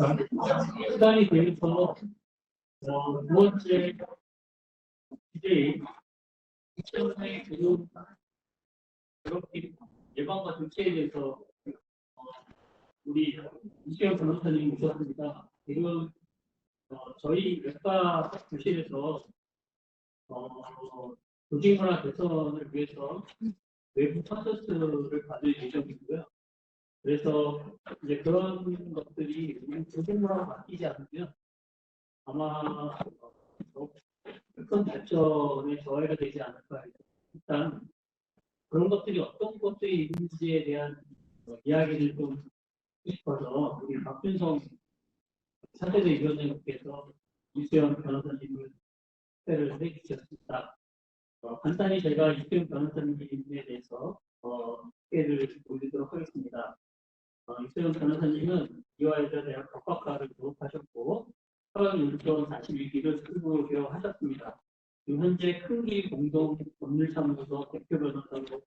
시간이 되면서 두 번째 주제인 이천의 괴롭힘 예방과 조치에 대해서 우리 이시영 변호사님 오셨습니다. 지금 저희 외과 교실에서 조직문화 개선을 위해서 외부 컨설트를 받을 예정이고요. 그래서 이제 그런 것들이 우리 조직문화가 바뀌지 않으면 아마 큰 발전에 저해가 되지 않을까. 일단 그런 것들이 어떤 것들이 있는지에 대한 이야기를 좀 하고 싶어서 우리 박준성 차세대 위원장님께서 이수영 변호사님을 초대를 해주셨습니다. 간단히 제가 이수영 변호사님에 대해서 소개를 올리도록 하겠습니다. 이수영 변호사님은 이화여자대학 법학과를 졸업하셨고 사학연수원 41기를 수습으로 개업하셨습니다. 지금 현재 큰길 공동 법률사무소 대표 변호사로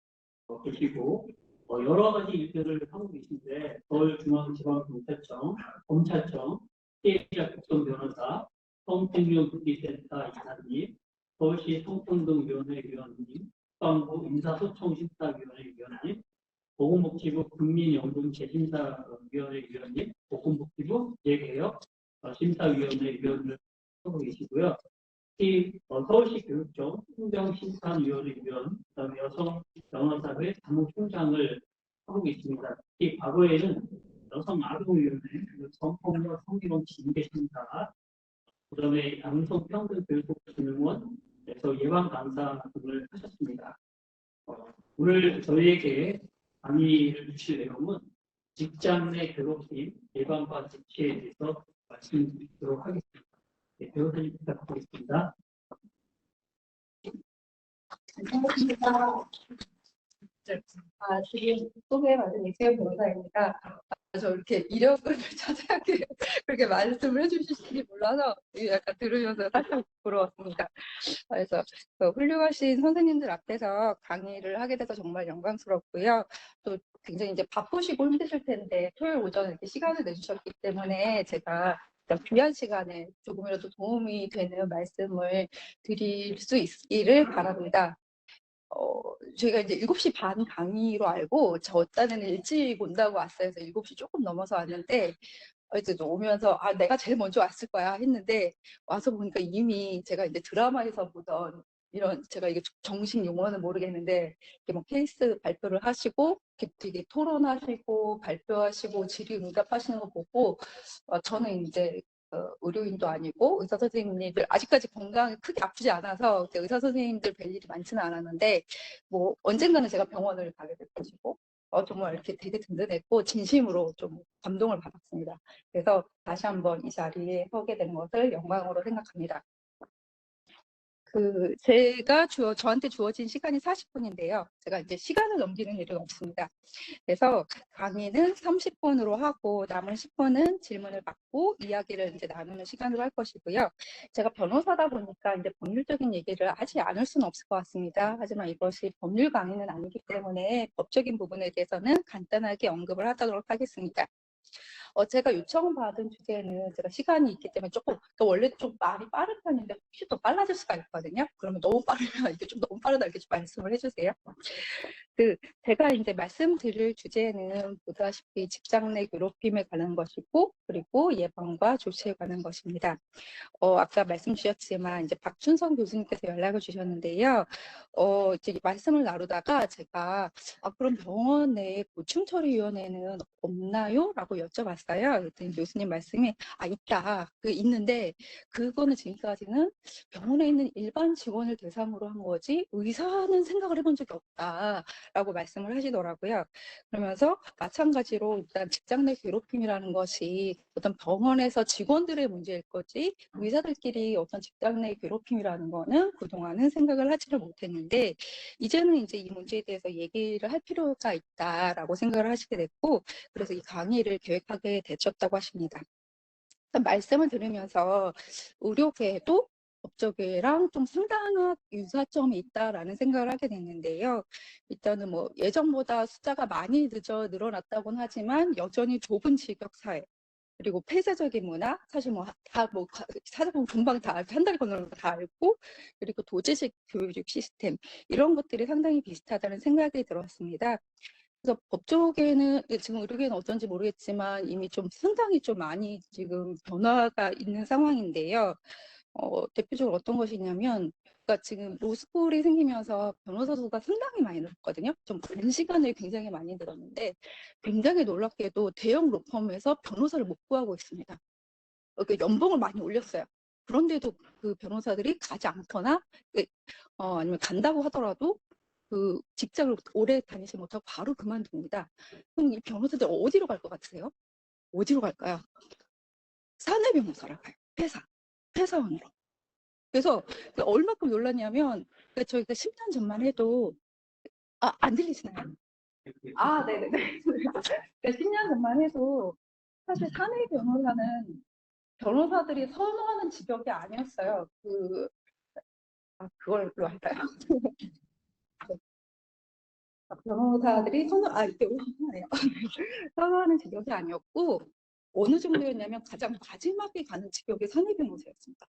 계시고 여러 가지 일들을 하고 계신데 서울중앙지방검찰청, 검찰청, 피해자 국선 변호사, 성생명복지센터 이사님, 서울시 성평등위원회 위원님, 국방부 인사소통심사위원회 위원님, 보건복지부 국민연금재심사위원회 위원님, 보건복지부 재개혁 심사위원회 위원을 하고 계시고요. 서울시 교육청 행정심판위원회 위원, 그다음에 여성 변호사회 사무총장을 하고 계십니다. 특히 과거에는 여성 아동위원회, 성폭력 성희롱 징계심사, 그다음에 양성평등교육진흥원에서 예방강사 등을 하셨습니다. 오늘 저희에게 강의를 주실 내용은 직장 내 괴롭힘 예방과 조치에 대해서 말씀드리도록 하겠습니다. 네, 변호사님 부탁드리겠습니다. 안녕하십니까. 지금 소개받은 이세영 변호사입니다. 저 이렇게 이력을 자세하게 그렇게 말씀을 해주실지 몰라서 약간 들으면서 살짝 부러웠습니다. 그래서 훌륭하신 선생님들 앞에서 강의를 하게 돼서 정말 영광스럽고요. 또 굉장히 이제 바쁘시고 힘드실 텐데 토요일 오전에 이렇게 시간을 내주셨기 때문에 제가 귀한 시간에 조금이라도 도움이 되는 말씀을 드릴 수 있기를 바랍니다. 저희가 이제 7시 반 강의로 알고 저 딴에는 일찍 온다고 왔어요. 그래서 7시 조금 넘어서 왔는데 이제 오면서 내가 제일 먼저 왔을 거야 했는데 와서 보니까 이미 제가 이제 드라마에서 보던 이런 제가 이게 정식 용어는 모르겠는데 이렇게 뭐 케이스 발표를 하시고 이렇게 되게 토론하시고 발표하시고 질의응답하시는 거 보고 저는 이제 의료인도 아니고 의사 선생님들 아직까지 건강이 크게 아프지 않아서 의사 선생님들 뵐 일이 많지는 않았는데 뭐 언젠가는 제가 병원을 가게 될 것이고 정말 이렇게 되게 든든했고 진심으로 좀 감동을 받았습니다. 그래서 다시 한번 이 자리에 서게 된 것을 영광으로 생각합니다. 제가 저한테 주어진 시간이 40분인데요. 제가 이제 시간을 넘기는 일은 없습니다. 그래서 강의는 30분으로 하고 남은 10분은 질문을 받고 이야기를 이제 나누는 시간으로 할 것이고요. 제가 변호사다 보니까 이제 법률적인 얘기를 하지 않을 수는 없을 것 같습니다. 하지만 이것이 법률 강의는 아니기 때문에 법적인 부분에 대해서는 간단하게 언급을 하도록 하겠습니다. 제가 요청받은 주제는 제가 시간이 있기 때문에 조금 원래 좀 말이 빠른 편인데 혹시 더 빨라질 수가 있거든요. 그러면 너무 빠르면 이게 좀 너무 빠르다 이렇게 좀 말씀을 해주세요. 제가 이제 말씀드릴 주제는 보다시피 직장 내 괴롭힘에 관한 것이고 그리고 예방과 조치에 관한 것입니다. 아까 말씀 주셨지만 이제 박준성 교수님께서 연락을 주셨는데요. 이제 말씀을 나누다가 제가 그럼 병원 내에 보충처리위원회는 없나요? 라고 여쭤봤어요. 그랬더니 교수님 말씀이 있다. 있는데 그거는 지금까지는 병원에 있는 일반 직원을 대상으로 한 거지 의사는 생각을 해본 적이 없다. 라고 말씀을 하시더라고요. 그러면서 마찬가지로 일단 직장 내 괴롭힘이라는 것이 어떤 병원에서 직원들의 문제일 거지 의사들끼리 어떤 직장 내 괴롭힘이라는 거는 그동안은 생각을 하지를 못했는데 이제는 이제 이 문제에 대해서 얘기를 할 필요가 있다라고 생각을 하시게 됐고 그래서 이 강의를 계획하게 되셨다고 하십니다. 말씀을 들으면서 의료계도 법조계랑 좀 상당한 유사점이 있다라는 생각을 하게 됐는데요. 일단은 뭐 예전보다 숫자가 많이 늘어났다고는 하지만 여전히 좁은 직역 사회, 그리고 폐쇄적인 문화, 사실 뭐 다뭐 찾아보면 금방 다 한 달에 건너는 거 다 알고, 그리고 도제식 교육 시스템 이런 것들이 상당히 비슷하다는 생각이 들었습니다. 그래서 법 쪽에는 지금 의료계는 어떤지 모르겠지만 이미 좀 상당히 좀 많이 지금 변화가 있는 상황인데요. 대표적으로 어떤 것이 있냐면, 그러니까 지금 로스쿨이 생기면서 변호사 수가 상당히 많이 늘었거든요. 좀 단시간에 굉장히 많이 늘었는데, 굉장히 놀랍게도 대형 로펌에서 변호사를 못 구하고 있습니다. 그 연봉을 많이 올렸어요. 그런데도 그 변호사들이 가지 않거나, 아니면 간다고 하더라도 그 직장을 오래 다니지 못하고 바로 그만둡니다. 그럼 이 변호사들 어디로 갈 것 같으세요? 어디로 갈까요? 사내 변호사로 가요. 회사원으로. 그래서 얼마큼 놀랐냐면, 저희가 10년 전만 해도, 안 들리시나요? 네네네. 10년 전만 해도 사실 사내 변호사는 변호사들이 선호하는 직업이 아니었어요. 그걸로 할까요? 변호사들이 이게 오시네요. 선호하는 직업이 아니었고, 어느 정도였냐면 가장 마지막에 가는 직업이 사내 변호사였습니다.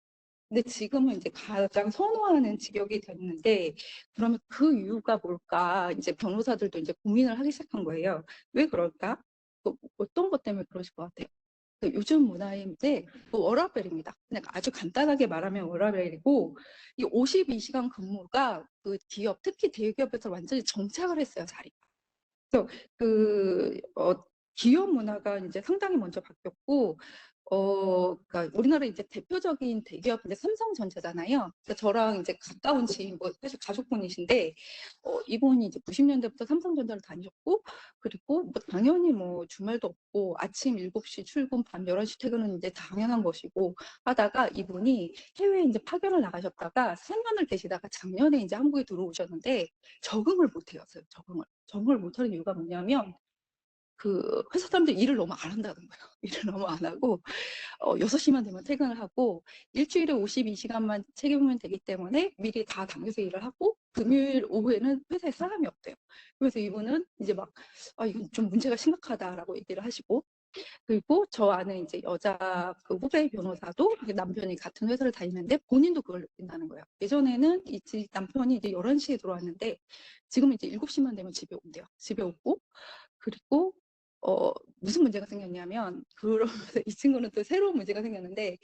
근데 지금은 이제 가장 선호하는 직업이 됐는데, 그러면 그 이유가 뭘까? 이제 변호사들도 이제 고민을 하기 시작한 거예요. 왜 그럴까? 어떤 것 때문에 그러실 것 같아요? 요즘 문화인데 워라밸입니다. 그냥 아주 간단하게 말하면 워라밸이고, 이 52시간 근무가 그 기업, 특히 대기업에서 완전히 정착을 했어요, 자리가. 그래서 기업 문화가 이제 상당히 먼저 바뀌었고, 그러니까 우리나라 이제 대표적인 대기업 이제 삼성전자잖아요. 그래서 저랑 이제 가까운 지인, 뭐 사실 가족분이신데, 이분이 이제 90년대부터 삼성전자를 다니셨고, 그리고 뭐 당연히 뭐 주말도 없고 아침 7시 출근, 밤 11시 퇴근은 이제 당연한 것이고 하다가 이분이 해외에 이제 파견을 나가셨다가 3년을 계시다가 작년에 이제 한국에 들어오셨는데 적응을 못해요. 적응을 못하는 이유가 뭐냐면 그 회사 사람들이 일을 너무 안 한다는 거예요. 일을 너무 안 하고 6시만 되면 퇴근을 하고 일주일에 52시간만 책임지면 되기 때문에 미리 다 당겨서 일을 하고 금요일 오후에는 회사에 사람이 없대요. 그래서 이분은 이제 막 이건 좀 문제가 심각하다라고 얘기를 하시고, 그리고 저 아는 이제 여자 그 후배 변호사도 남편이 같은 회사를 다니는데 본인도 그걸 느낀다는 거예요. 예전에는 남편이 이제 11시에 들어왔는데 지금은 이제 7시만 되면 집에 온대요. 집에 오고, 그리고 무슨 문제가 생겼냐면, 그러면서 이 친구는 또 새로운 문제가 생겼는데,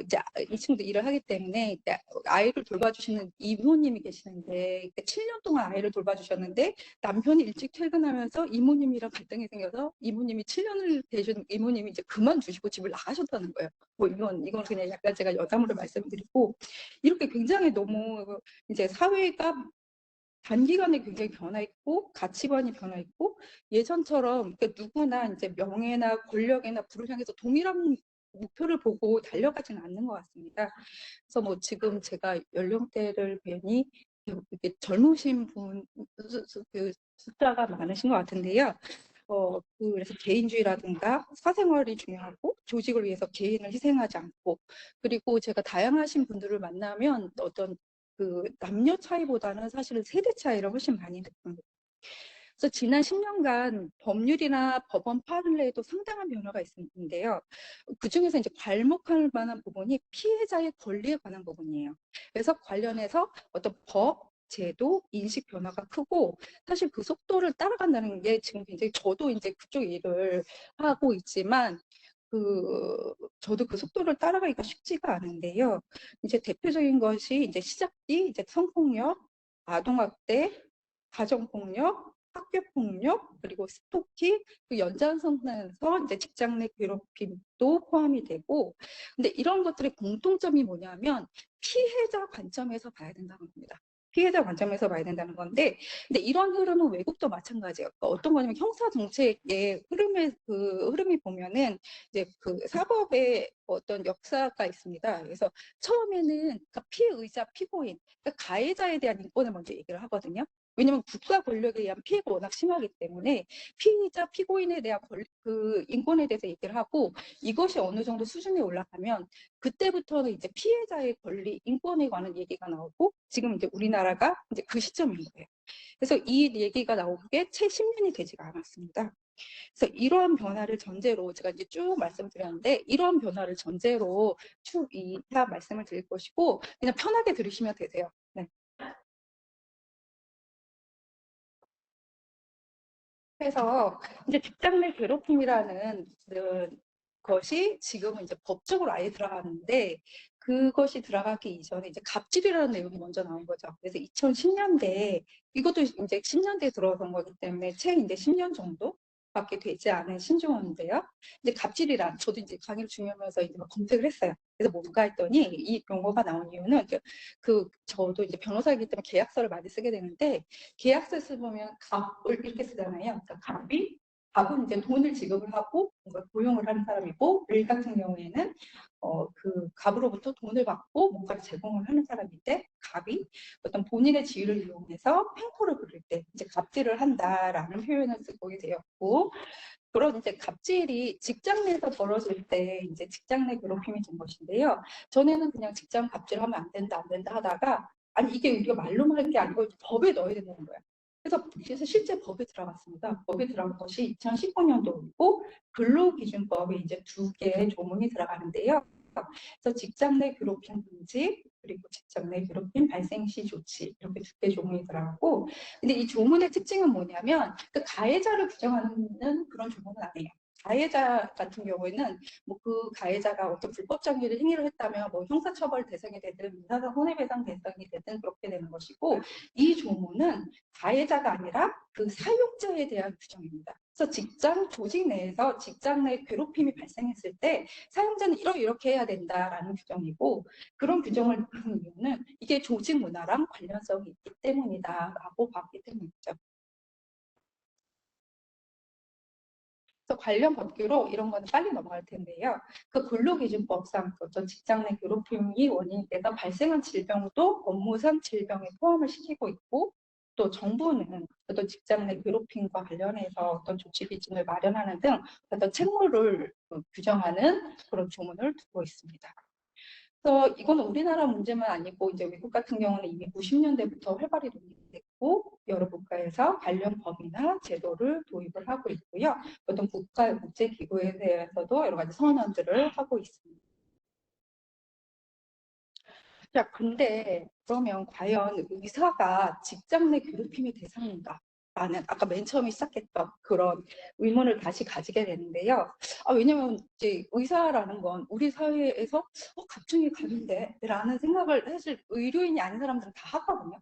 이제 이 친구도 일을 하기 때문에 아이를 돌봐주시는 이모님이 계시는데 7년 동안 아이를 돌봐주셨는데 남편이 일찍 퇴근하면서 이모님이랑 갈등이 생겨서 이모님이 7년을 대신 이모님이 이제 그만두시고 집을 나가셨다는 거예요. 뭐 이건 그냥 약간 제가 여담으로 말씀드리고, 이렇게 굉장히 너무 이제 사회가 단기간에 굉장히 변화했고 가치관이 변화했고, 예전처럼 누구나 이제 명예나 권력이나 부를 향해서 동일한 목표를 보고 달려가지는 않는 것 같습니다. 그래서 뭐 지금 제가 연령대를 뵈니 이렇게 젊으신 분 그 숫자가 많으신 것 같은데요. 그래서 개인주의라든가 사생활이 중요하고 조직을 위해서 개인을 희생하지 않고, 그리고 제가 다양하신 분들을 만나면 어떤 그 남녀 차이보다는 사실은 세대 차이를 훨씬 많이 느낍니다. 그래서 지난 10년간 법률이나 법원 판례에도 상당한 변화가 있는데요. 그 중에서 이제 괄목할 만한 부분이 피해자의 권리에 관한 부분이에요. 그래서 관련해서 어떤 법, 제도, 인식 변화가 크고, 사실 그 속도를 따라간다는 게 지금 굉장히 저도 이제 그쪽 일을 하고 있지만, 저도 그 속도를 따라가기가 쉽지가 않은데요. 이제 대표적인 것이 이제 시작이 이제 성폭력, 아동학대, 가정폭력, 학교폭력, 그리고 스토킹, 그 연장선상에서 이제 직장 내 괴롭힘도 포함이 되고, 근데 이런 것들의 공통점이 뭐냐면 피해자 관점에서 봐야 된다는 겁니다. 피해자 관점에서 봐야 된다는 건데, 근데 이런 흐름은 외국도 마찬가지예요. 그러니까 어떤 거냐면 형사 정책의 흐름이 보면은 이제 그 사법의 어떤 역사가 있습니다. 그래서 처음에는 그러니까 피해의자, 피고인, 그러니까 가해자에 대한 인권을 먼저 얘기를 하거든요. 왜냐하면 국가 권력에 의한 피해가 워낙 심하기 때문에 피의자, 피고인에 대한 그 인권에 대해서 얘기를 하고, 이것이 어느 정도 수준에 올라가면 그때부터는 이제 피해자의 권리, 인권에 관한 얘기가 나오고, 지금 이제 우리나라가 이제 그 시점인 거예요. 그래서 이 얘기가 나온 게 채 10년이 되지가 않았습니다. 그래서 이러한 변화를 전제로 제가 이제 쭉 말씀드렸는데 이러한 변화를 전제로 쭉 이하 말씀을 드릴 것이고 그냥 편하게 들으시면 되세요. 네. 그래서 이제 직장 내 괴롭힘이라는 것이 지금은 이제 법적으로 아예 들어가는데 그것이 들어가기 이전에 이제 갑질이라는 내용이 먼저 나온 거죠. 그래서 2010년대 이것도 이제 10년대에 들어선 거기 때문에 채 이제 10년 정도밖에 되지 않은 신조어인데요. 이제 갑질이란 저도 이제 강의를 준비하면서 이제 막 검색을 했어요. 그래서 뭔가 했더니 이 용어가 나온 이유는 저도 이제 변호사이기 때문에 계약서를 많이 쓰게 되는데 계약서 쓰면 갑을 이렇게 쓰잖아요. 그러니까 갑은 이제 돈을 지급을 하고 뭔가 고용을 하는 사람이고 을 같은 경우에는 그 갑으로부터 돈을 받고 뭔가를 제공을 하는 사람인데 갑이 어떤 본인의 지위를 이용해서 횡포를 부릴 때 이제 갑질을 한다라는 표현을 쓰고 되었고 그런 이제 갑질이 직장 내에서 벌어질 때 이제 직장 내 괴롭힘이 된 것인데요. 전에는 그냥 직장 갑질하면 안 된다 하다가 아니 이게 우리가 말로만 할 게 아니고 법에 넣어야 된다는 거야. 그래서 실제 법에 들어갔습니다. 법에 들어간 것이 2019년도이고 근로기준법에 이제 2개의 조문이 들어가는데요. 그래서 직장 내 괴롭힘 금지 그리고 직장 내 괴롭힘 발생 시 조치 이렇게 2개 조문이 들어가고 근데 이 조문의 특징은 뭐냐면 그 가해자를 규정하는 그런 조문은 아니에요. 가해자 같은 경우에는 뭐 그 가해자가 어떤 불법적 행위를 했다면 뭐 형사처벌 대상이 되든 민사상 손해배상 대상이 되든 그렇게 되는 것이고 이 조문은 가해자가 아니라 그 사용자에 대한 규정입니다. 그래서 직장 조직 내에서 직장 내 괴롭힘이 발생했을 때 사용자는 이렇게 해야 된다라는 규정이고 그런 규정을 두는 이유는 이게 조직 문화랑 관련성이 있기 때문이다라고 봤기 때문이죠. 그래서 관련 법규로 이런 거는 빨리 넘어갈 텐데요. 그 근로기준법상 어떤 직장 내 괴롭힘이 원인이 돼서 발생한 질병도 업무상 질병에 포함을 시키고 있고 또 정부는 어떤 직장 내 괴롭힘과 관련해서 어떤 조치 기준을 마련하는 등 어떤 책무를 규정하는 그런 조문을 두고 있습니다. 그래서 이거는 우리나라 문제만 아니고 이제 외국 같은 경우는 이미 90년대부터 활발히 논의됐고 여러 국가에서 관련 법이나 제도를 도입을 하고 있고요. 어떤 국가 국제기구에 대해서도 여러 가지 선언들을 하고 있습니다. 자, 근데 그러면 과연 의사가 직장 내 괴롭힘의 대상인가? 라는 아까 맨 처음에 시작했던 그런 의문을 다시 가지게 되는데요. 왜냐면 이제 의사라는 건 우리 사회에서 갑자기 가는데 라는 생각을 사실 의료인이 아닌 사람들은 다 하거든요.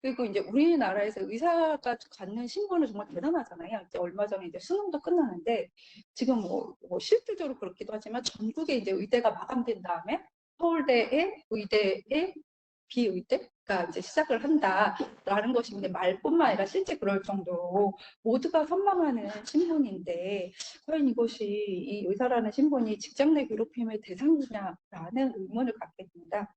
그리고 이제 우리나라에서 의사가 갖는 신분은 정말 대단하잖아요. 이제 얼마 전에 이제 수능도 끝나는데 지금 뭐 실질적으로 그렇기도 하지만 전국에 이제 의대가 마감된 다음에 서울대의 의대의 비의대가 이제 시작을 한다라는 것이 이제 말뿐만 아니라 실제 그럴 정도로 모두가 선망하는 신분인데 과연 이것이 이 의사라는 신분이 직장 내 괴롭힘의 대상이냐라는 의문을 갖게 됩니다.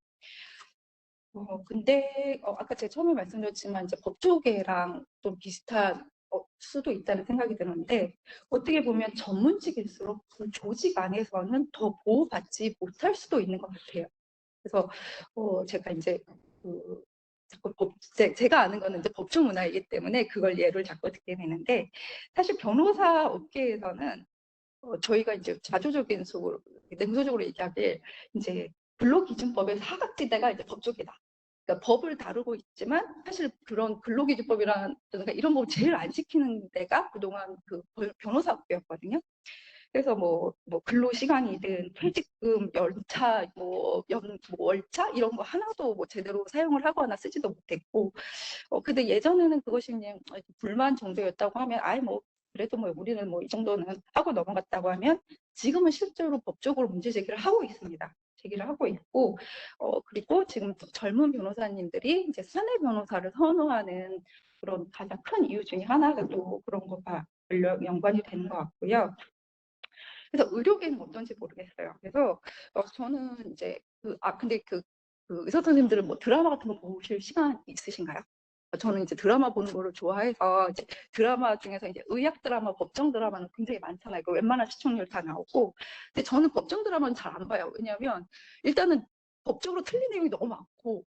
근데 아까 제가 처음에 말씀드렸지만 이제 법조계랑 좀 비슷한 수도 있다는 생각이 드는데 어떻게 보면 전문직일수록 그 조직 안에서는 더 보호받지 못할 수도 있는 것 같아요. 그래서 제가 이제 그 자꾸 제가 아는 거는 이제 법조 문화이기 때문에 그걸 예를 자꾸 듣게 되는데 사실 변호사 업계에서는 저희가 이제 자조적인 냉소적으로 얘기하길 이제 근로기준법의 사각지대가 이제 법조계다. 그러니까 법을 다루고 있지만 사실 그런 근로기준법이라는 이런 거 제일 안 지키는 데가 그동안 그 변호사 업계였거든요. 그래서 뭐 근로시간이든 퇴직금, 연차, 뭐 월차 이런 거 하나도 뭐 제대로 사용을 하거나 쓰지도 못했고 근데 예전에는 그것이 그냥 불만 정도였다고 하면 아예 뭐 그래도 뭐 우리는 뭐 이 정도는 하고 넘어갔다고 하면 지금은 실제로 법적으로 문제 제기를 하고 있습니다. 제기를 하고 있고 그리고 지금 젊은 변호사님들이 이제 사내 변호사를 선호하는 그런 가장 큰 이유 중에 하나가 또 그런 거가 연관이 되는 것 같고요. 그래서 의료계는 어떤지 모르겠어요. 그래서 저는 이제 근데 그 의사 선생님들은 뭐 드라마 같은 거 보실 시간 있으신가요? 저는 이제 드라마 보는 거를 좋아해서 이제 드라마 중에서 이제 의학 드라마, 법정 드라마는 굉장히 많잖아요. 그 웬만한 시청률 다 나오고. 근데 저는 법정 드라마는 잘 안 봐요. 왜냐하면 일단은 법적으로 틀린 내용이 너무 많고,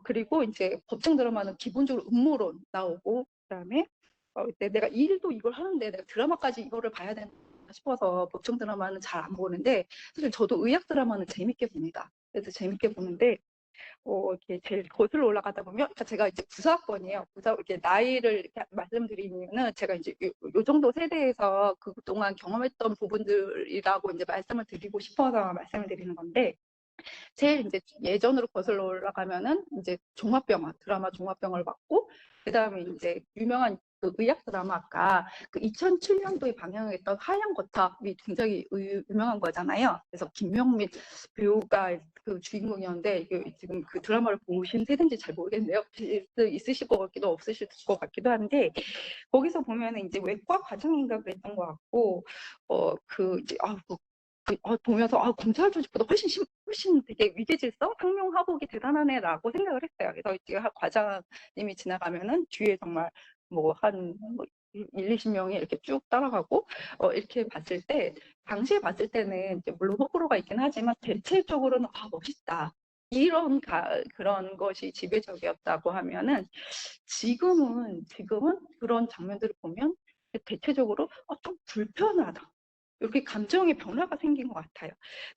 그리고 이제 법정 드라마는 기본적으로 음모론 나오고, 그다음에 내가 이 일도 이걸 하는데 내가 드라마까지 이거를 봐야 되나 싶어서 보통 드라마는 잘 안 보는데 사실 저도 의학 드라마는 재밌게 봅니다. 그래서 재밌게 보는데 이렇게 제일 거슬러 올라가다 보면, 그러니까 제가 이제 구사학번이에요. 이렇게 나이를 이렇게 말씀드리면은 제가 이제 요 정도 세대에서 그동안 경험했던 부분들이라고 이제 말씀을 드리고 싶어서 말씀을 드리는 건데, 제일 이제 예전으로 거슬러 올라가면은 이제 드라마 종합병을 봤고, 그 다음에 이제 유명한 그 의학 드라마가 그 2007년도에 방영했던 하얀 거탑이 굉장히 유명한 거잖아요. 그래서 김명민 배우가 그 주인공이었는데, 이게 지금 그 드라마를 보신 세대인지 잘 모르겠네요. 있으실 것 같기도 없으실 것 같기도 한데, 거기서 보면은 이제 외과 과정인가 그랬던 것 같고, 이제 보면서 검찰 조직보다 훨씬 되게 위계질서, 상명하복이 대단하네라고 생각을 했어요. 그래서 이제 과장님이 지나가면은 뒤에 정말 한 1, 20명이 이렇게 쭉 따라가고 이렇게 봤을 때, 당시에 봤을 때는 이제 물론 호불호가 있긴 하지만 대체적으로는 멋있다. 그런 것이 지배적이었다고 하면은, 지금은 그런 장면들을 보면 대체적으로 좀 불편하다. 이렇게 감정의 변화가 생긴 것 같아요.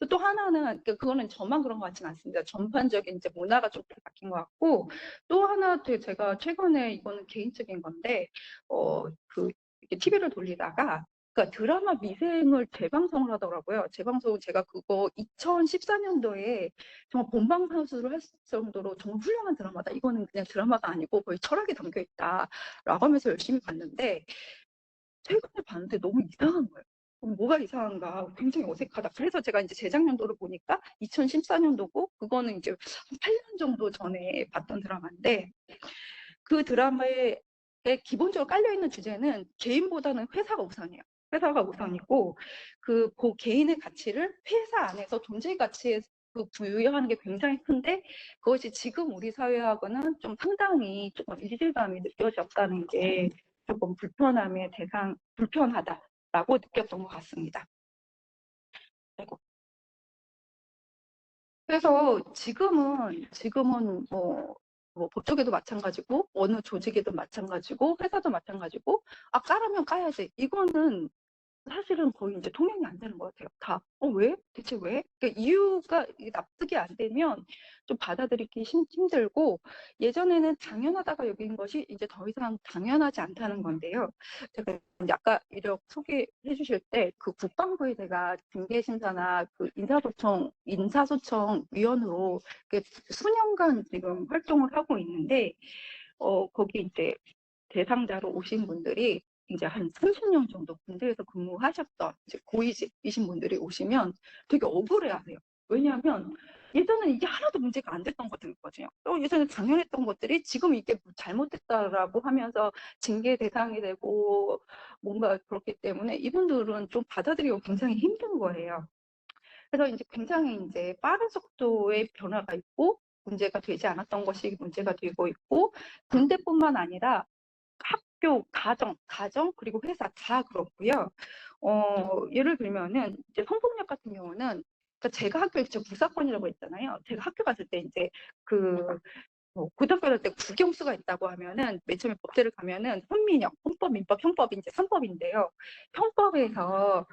또 하나는, 그거는 저만 그런 것 같지는 않습니다. 전반적인 이제 문화가 좀 바뀐 것 같고, 또 하나 제가 최근에, 이거는 개인적인 건데, 이렇게 TV를 돌리다가, 그러니까 드라마 미생을 재방송을 하더라고요. 재방송, 제가 그거 2014년도에 정말 본방사수를 했을 정도로 정말 훌륭한 드라마다. 이거는 그냥 드라마가 아니고 거의 철학이 담겨 있다라고 하면서 열심히 봤는데, 최근에 봤는데 너무 이상한 거예요. 뭐가 이상한가? 굉장히 어색하다. 그래서 제가 이제 재작년도를 보니까 2014년도고, 그거는 이제 한 8년 정도 전에 봤던 드라마인데, 그 드라마에 기본적으로 깔려있는 주제는 개인보다는 회사가 우선이에요. 회사가 우선이고, 그 개인의 가치를 회사 안에서 존재 가치에 부여하는 게 굉장히 큰데, 그것이 지금 우리 사회하고는 좀 상당히 조금 이질감이 느껴졌다는 게 조금 불편하다라고 느꼈던 것 같습니다. 그래서 지금은 뭐 법조계도 마찬가지고, 어느 조직에도 마찬가지고, 회사도 마찬가지고, 까라면 까야지. 이거는 사실은 거의 이제 통용이 안 되는 것 같아요. 다. 왜? 대체 왜? 그러니까 이유가 납득이 안 되면 좀 받아들이기 힘들고, 예전에는 당연하다가 여긴 것이 이제 더 이상 당연하지 않다는 건데요. 제가 이제 아까 이력 소개해 주실 때 그 국방부에 제가 징계심사나 그 인사소청 위원으로 수년간 지금 활동을 하고 있는데, 거기 이제 대상자로 오신 분들이 이제 한 30년 정도 군대에서 근무하셨던 이제 고위직이신 분들이 오시면 되게 억울해하세요. 왜냐하면 예전에는 이게 하나도 문제가 안 됐던 것들이거든요. 예전에 당연했던 것들이 지금 이게 잘못됐다라고 하면서 징계 대상이 되고 뭔가 그렇기 때문에 이분들은 좀 받아들이기 굉장히 힘든 거예요. 그래서 이제 굉장히 이제 빠른 속도의 변화가 있고, 문제가 되지 않았던 것이 문제가 되고 있고, 군대뿐만 아니라 학교, 가정 그리고 회사 다 그렇고요. 예를 들면은 이제 성폭력 같은 경우는, 그러니까 제가 학교에 부사건이라고 했잖아요. 제가 학교 갔을 때 이제 고등학교 갈 때 국영수가 있다고 하면은 맨 처음에 법대를 가면은 훈민형, 헌법, 민법, 형법이 이제 3법인데요. 형법에서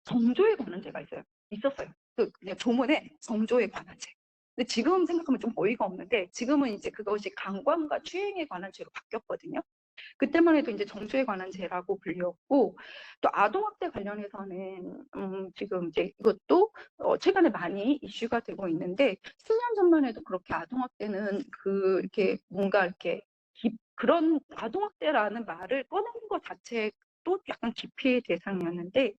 정조에 관한 죄가 있었어요. 그냥 조문에 정조에 관한 죄. 근데 지금 생각하면 좀 어이가 없는데, 지금은 이제 그것이 강권과 추행에 관한 죄로 바뀌었거든요. 그때만 해도 이제 정조에 관한 죄라고 불렸고, 또 아동학대 관련해서는 지금 이제 이것도 최근에 많이 이슈가 되고 있는데, 10년 전만 해도 그렇게 아동학대는 이렇게 뭔가 이렇게 그런 아동학대라는 말을 꺼내는 것 자체도 약간 기피의 대상이었는데,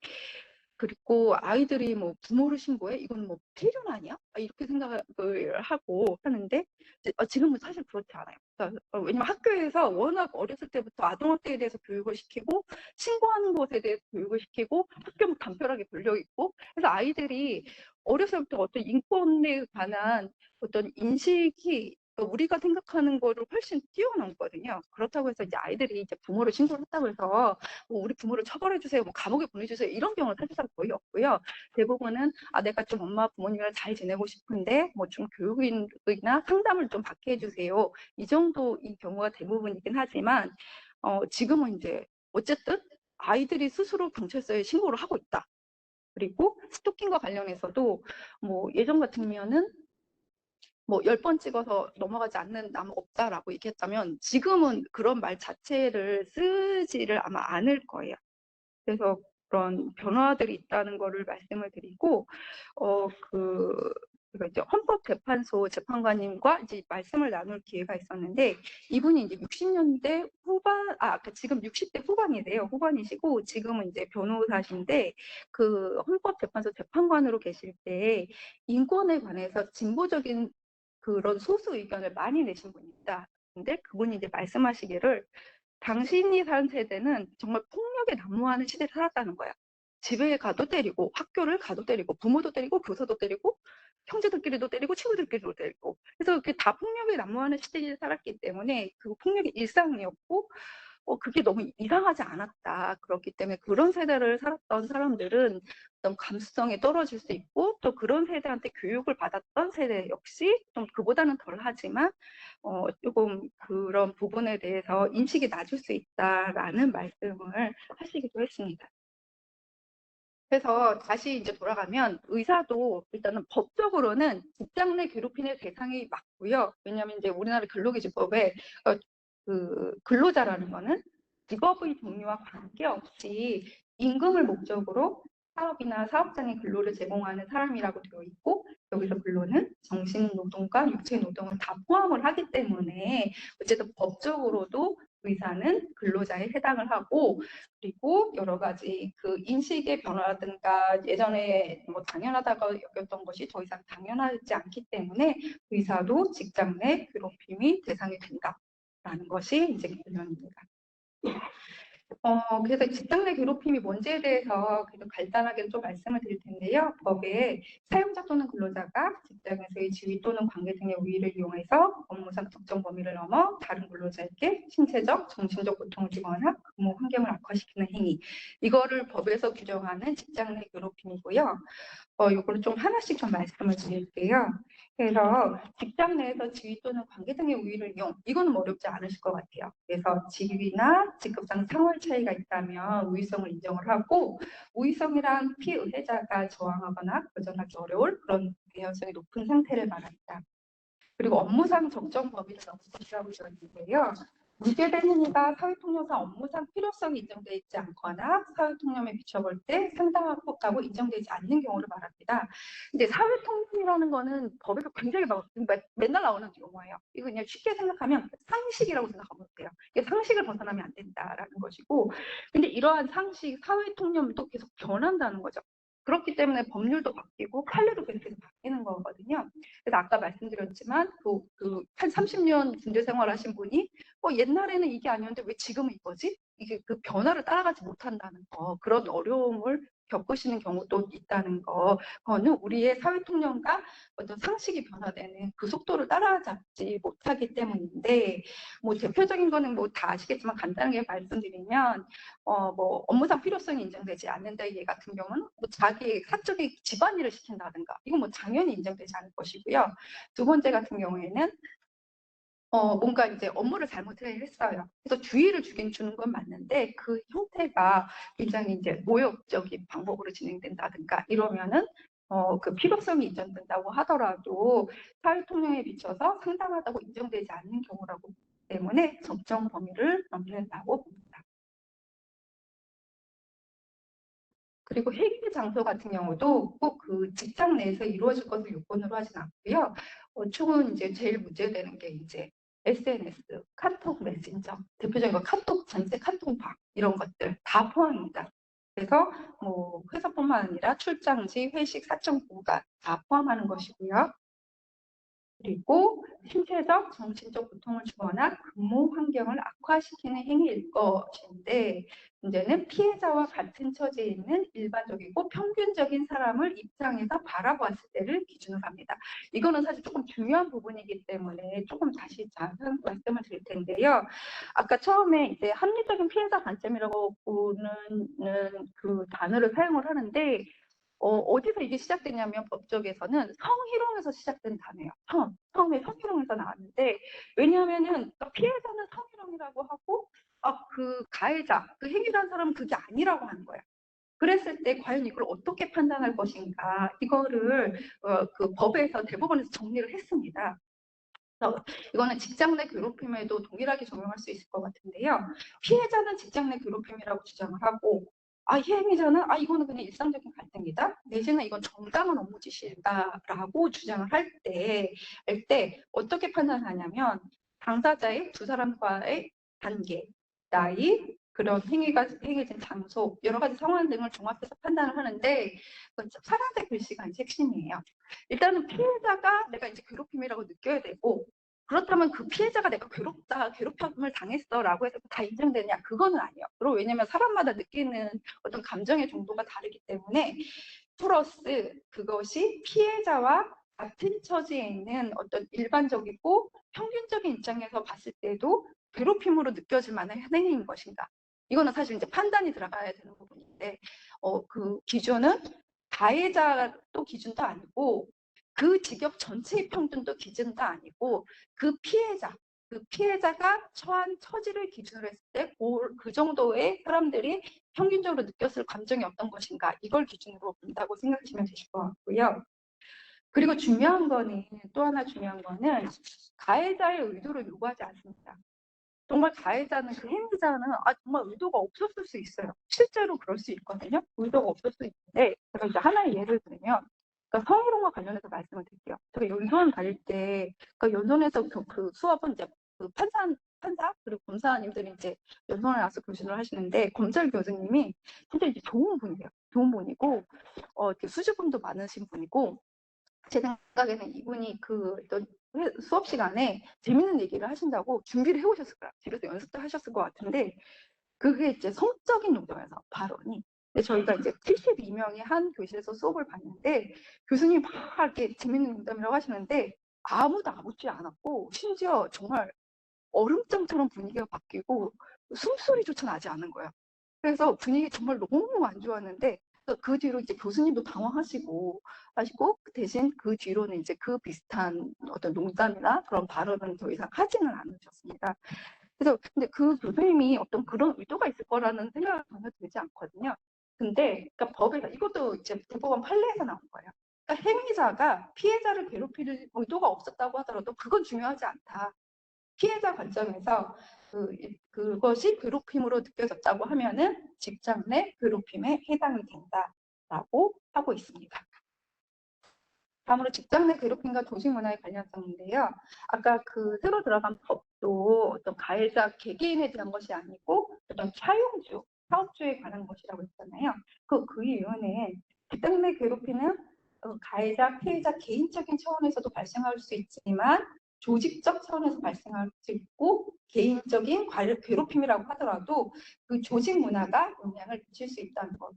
그리고 아이들이 뭐 부모를 신고해? 이건 뭐 필연 아니야? 이렇게 생각을 하고 하는데, 지금은 사실 그렇지 않아요. 그러니까 왜냐면 학교에서 워낙 어렸을 때부터 아동학대에 대해서 교육을 시키고, 신고하는 것에 대해서 교육을 시키고, 학교는 간편하게 걸려 있고, 그래서 아이들이 어렸을 때부터 어떤 인권에 관한 어떤 인식이 우리가 생각하는 거를 훨씬 뛰어넘거든요. 그렇다고 해서 이제 아이들이 이제 부모를 신고를 했다고 해서 우리 부모를 처벌해 주세요, 감옥에 보내주세요, 이런 경우는 사실상 거의 없고요. 대부분은 내가 좀 엄마 부모님이랑 잘 지내고 싶은데 뭐 좀 교육이나 상담을 좀 받게 해주세요, 이 정도인 경우가 대부분이긴 하지만, 지금은 이제 어쨌든 아이들이 스스로 경찰서에 신고를 하고 있다. 그리고 스토킹과 관련해서도 뭐 예전 같으면은 뭐 10번 찍어서 넘어가지 않는 남 없다라고 얘기했다면 지금은 그런 말 자체를 쓰지를 아마 않을 거예요. 그래서 그런 변화들이 있다는 거를 말씀을 드리고, 제가 이제 헌법재판소 재판관님과 이제 말씀을 나눌 기회가 있었는데, 이분이 이제 60년대 후반, 그러니까 지금 60대 후반이래요. 후반이시고, 지금은 이제 변호사신데, 그 헌법재판소 재판관으로 계실 때, 인권에 관해서 진보적인 그런 소수 의견을 많이 내신 분입니다. 근데 그분이 이제 말씀하시기를, 당신이 산 세대는 정말 폭력에 난무하는 시대를 살았다는 거야. 집에 가도 때리고, 학교를 가도 때리고, 부모도 때리고, 교사도 때리고, 형제들끼리도 때리고, 친구들끼리도 때리고. 그래서 그게 다 폭력에 난무하는 시대를 살았기 때문에 그 폭력이 일상이었고, 그게 너무 이상하지 않았다. 그렇기 때문에 그런 세대를 살았던 사람들은 어떤 감수성이 떨어질 수 있고, 또 그런 세대한테 교육을 받았던 세대 역시 좀 그보다는 덜 하지만, 조금 그런 부분에 대해서 인식이 낮을 수 있다라는 말씀을 하시기도 했습니다. 그래서 다시 이제 돌아가면 의사도 일단은 법적으로는 직장 내 괴롭힘의 대상이 맞고요. 왜냐하면 이제 우리나라 근로기준법에 그 근로자라는 거는 직업의 종류와 관계없이 임금을 목적으로 사업이나 사업장의 근로를 제공하는 사람이라고 되어 있고, 여기서 근로는 정신노동과 육체노동을 다 포함을 하기 때문에 어쨌든 법적으로도 의사는 근로자에 해당을 하고, 그리고 여러 가지 그 인식의 변화라든가 예전에 뭐 당연하다고 여겼던 것이 더 이상 당연하지 않기 때문에 의사도 직장 내 괴롭힘이 대상이 된다라는 것이 이제 결론입니다. 그래서 직장 내 괴롭힘이 뭔지에 대해서 그래도 간단하게 좀 말씀을 드릴 텐데요. 법에 사용자 또는 근로자가 직장에서의 지위 또는 관계 등의 우위를 이용해서 업무상 특정 범위를 넘어 다른 근로자에게 신체적, 정신적 고통을 주거나 근무 환경을 악화시키는 행위. 이거를 법에서 규정하는 직장 내 괴롭힘이고요. 이거를 좀 하나씩 좀 말씀을 드릴게요. 그래서 직장 내에서 지위 또는 관계 등의 우위를 이용, 이거는 어렵지 않으실 것 같아요. 그래서 지위나 직급상 상월 차이가 있다면 우위성을 인정을 하고, 우위성이란 피의뢰자가 저항하거나 거절하기 어려울 그런 개연성이 높은 상태를 말합니다. 그리고 업무상 적정 범위를 넘는 것이라고 되어 있는데요. 무죄된 행위가 사회통념상 업무상 필요성이 인정되어 있지 않거나 사회통념에 비춰볼 때 상당하고 인정되지 않는 경우를 말합니다. 근데 사회통념이라는 거는 법에서 굉장히 맨날 나오는 용어예요. 이거 그냥 쉽게 생각하면 상식이라고 생각하면 돼요. 이게 상식을 벗어나면 안 된다라는 것이고, 근데 이러한 상식, 사회통념도 계속 변한다는 거죠. 그렇기 때문에 법률도 바뀌고 판례도 계속 바뀌는 거거든요. 그래서 아까 말씀드렸지만 한 30년 군대 생활하신 분이 옛날에는 이게 아니었는데 왜 지금은 이거지? 이게 그 변화를 따라가지 못한다는 거, 그런 어려움을 겪으시는 경우도 있다는 거, 그거는 우리의 사회통념과 어떤 상식이 변화되는 그 속도를 따라잡지 못하기 때문인데, 뭐 대표적인 거는 뭐 다 아시겠지만 간단하게 말씀드리면, 뭐 업무상 필요성이 인정되지 않는다 얘 같은 경우는 뭐 자기 사적인 집안일을 시킨다든가, 이건 뭐 당연히 인정되지 않을 것이고요. 두 번째 같은 경우에는 뭔가 이제 업무를 잘못을 했어요. 그래서 주의를 주는 건 맞는데 그 형태가 굉장히 이제 모욕적인 방법으로 진행된다든가 이러면은 그 필요성이 인정된다고 하더라도 사회통념에 비춰서 상당하다고 인정되지 않는 경우라고 때문에 적정 범위를 넘는다고 봅니다. 그리고 회계 장소 같은 경우도 꼭 그 직장 내에서 이루어질 것을 요건으로 하진 않고요. 총은 이제 제일 문제되는 게 이제 SNS, 카톡 메신저, 대표적인 거 카톡 전체 카톡방 이런 것들 다 포함입니다. 그래서 뭐 회사뿐만 아니라 출장지, 회식, 사적 공간 다 포함하는 것이고요. 그리고 신체적, 정신적 고통을 주거나 근무 환경을 악화시키는 행위일 것인데, 문제는 피해자와 같은 처지에 있는 일반적이고 평균적인 사람을 입장에서 바라보았을 때를 기준으로 합니다. 이거는 사실 조금 중요한 부분이기 때문에 조금 다시 자세히 말씀을 드릴 텐데요. 아까 처음에 이제 합리적인 피해자 관점이라고 보는 그 단어를 사용을 하는데, 어디서 이게 시작되냐면 법적에서는 성희롱에서 시작된 단어예요. 처음에 성희롱에서 나왔는데, 왜냐하면은 피해자는 성희롱이라고 하고 그 가해자, 그 행위를 한 사람은 그게 아니라고 하는 거예요. 그랬을 때 과연 이걸 어떻게 판단할 것인가, 이거를 그 법에서 대법원에서 정리를 했습니다. 그래서 이거는 직장 내 괴롭힘에도 동일하게 적용할 수 있을 것 같은데요. 피해자는 직장 내 괴롭힘이라고 주장을 하고, 이 행위자는 이거는 그냥 일상적인 갈등이다, 내지는 이건 정당한 업무 지시다라고 주장을 할 때 어떻게 판단하냐면, 당사자의 두 사람과의 관계, 나이, 그런 행위가 행해진 장소, 여러 가지 상황 등을 종합해서 판단을 하는데, 파란색 글씨가 이제 핵심이에요. 일단은 피해자가 내가 이제 괴롭힘이라고 느껴야 되고, 그렇다면 그 피해자가 내가 괴롭다, 괴롭힘을 당했어라고 해서 다 인정되느냐? 그거는 아니에요. 그리고 왜냐면 사람마다 느끼는 어떤 감정의 정도가 다르기 때문에, 플러스 그것이 피해자와 같은 처지에 있는 어떤 일반적이고 평균적인 입장에서 봤을 때도 괴롭힘으로 느껴질 만한 행위인 것인가? 이거는 사실 이제 판단이 들어가야 되는 부분인데, 그 기준은 가해자도 기준도 아니고, 그 직업 전체의 평균도 기준도 아니고, 그 피해자가 처한 처지를 기준으로 했을 때 그 정도의 사람들이 평균적으로 느꼈을 감정이 어떤 것인가, 이걸 기준으로 본다고 생각하시면 되실 것 같고요. 그리고 또 하나 중요한 거는 가해자의 의도를 요구하지 않습니다. 정말 가해자는, 그 행위자는 정말 의도가 없었을 수 있어요. 실제로 그럴 수 있거든요. 의도가 없을 수 있는데, 제가 이제 하나의 예를 들면, 그러니까 성희롱과 관련해서 말씀을 드릴게요. 제가 연수원 다닐 때, 그러니까 연수원에서 그 수업은 이제 그 판사 그리고 검사님들이 이제 연수원에 와서 교수를 하시는데, 검찰 교수님이 진짜 이제 좋은 분이에요. 좋은 분이고, 이렇게 수줍음도 많으신 분이고, 제 생각에는 이분이 그 어떤 수업 시간에 재밌는 얘기를 하신다고 준비를 해오셨을 거야. 집에서 연습도 하셨을 것 같은데, 그게 이제 성적인 용도여서 발언이. 근데 저희가 이제 72명이 한 교실에서 수업을 봤는데, 교수님이 막 이렇게 재밌는 농담이라고 하시는데 아무도 아무렇지 않았고, 심지어 정말 얼음장처럼 분위기가 바뀌고 숨소리조차 나지 않은 거예요. 그래서 분위기 정말 너무 안 좋았는데, 그 뒤로 이제 교수님도 당황하시고 대신 그 뒤로는 이제 그 비슷한 어떤 농담이나 그런 발언은 더 이상 하지는 않으셨습니다. 그래서 근데 그 교수님이 어떤 그런 의도가 있을 거라는 생각은 전혀 들지 않거든요. 근데 그러니까 법에서, 이것도 이제 대법원 판례에서 나온 거예요. 그러니까 행위자가 피해자를 괴롭힐 의도가 없었다고 하더라도 그건 중요하지 않다. 피해자 관점에서 그것이 괴롭힘으로 느껴졌다고 하면은 직장 내 괴롭힘에 해당이 된다라고 하고 있습니다. 다음으로 직장 내 괴롭힘과 조직 문화의 관련성인데요. 아까 그 새로 들어간 법도 어떤 가해자 개개인에 대한 것이 아니고 어떤 사업주에 관한 것이라고 했잖아요. 그 이유는 직장 내 괴롭힘은 가해자, 피해자 개인적인 차원에서도 발생할 수 있지만, 조직적 차원에서 발생할 수 있고, 개인적인 괴롭힘이라고 하더라도 그 조직 문화가 영향을 미칠 수 있다는 것.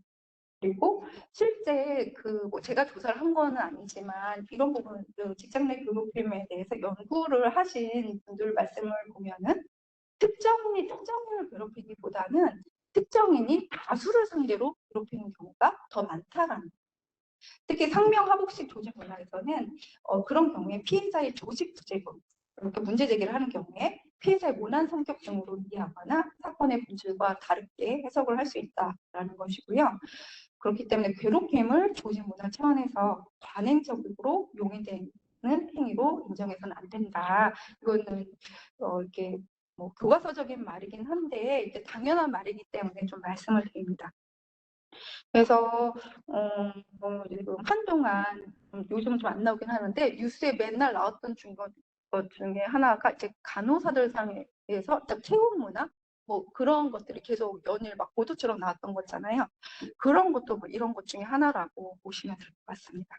그리고 실제 뭐 제가 조사를 한 거는 아니지만, 이런 부분, 직장 내 괴롭힘에 대해서 연구를 하신 분들 말씀을 보면은, 특정인을 괴롭히기보다는 특정인이 다수를 상대로 괴롭히는 경우가 더 많다라는. 특히 상명하복식 조직 문화에서는 그런 경우에 피해자의 조직 부재군, 이렇게 문제 제기를 하는 경우에 피해자의 모난 성격 등으로 이해하거나 사건의 본질과 다르게 해석을 할 수 있다라는 것이고요. 그렇기 때문에 괴롭힘을 조직 문화 차원에서 관행적으로 용인되는 행위로 인정해서는 안 된다. 이거는 이렇게 뭐 교과서적인 말이긴 한데 이제 당연한 말이기 때문에 좀 말씀을 드립니다. 그래서 지금 한동안 요즘은 좀 안 나오긴 하는데, 뉴스에 맨날 나왔던 것 중에 하나가 이제 간호사들 사이에서 채용 문화, 뭐 그런 것들이 계속 연일 막 보도처럼 나왔던 거잖아요. 그런 것도 뭐 이런 것 중에 하나라고 보시면 될 것 같습니다.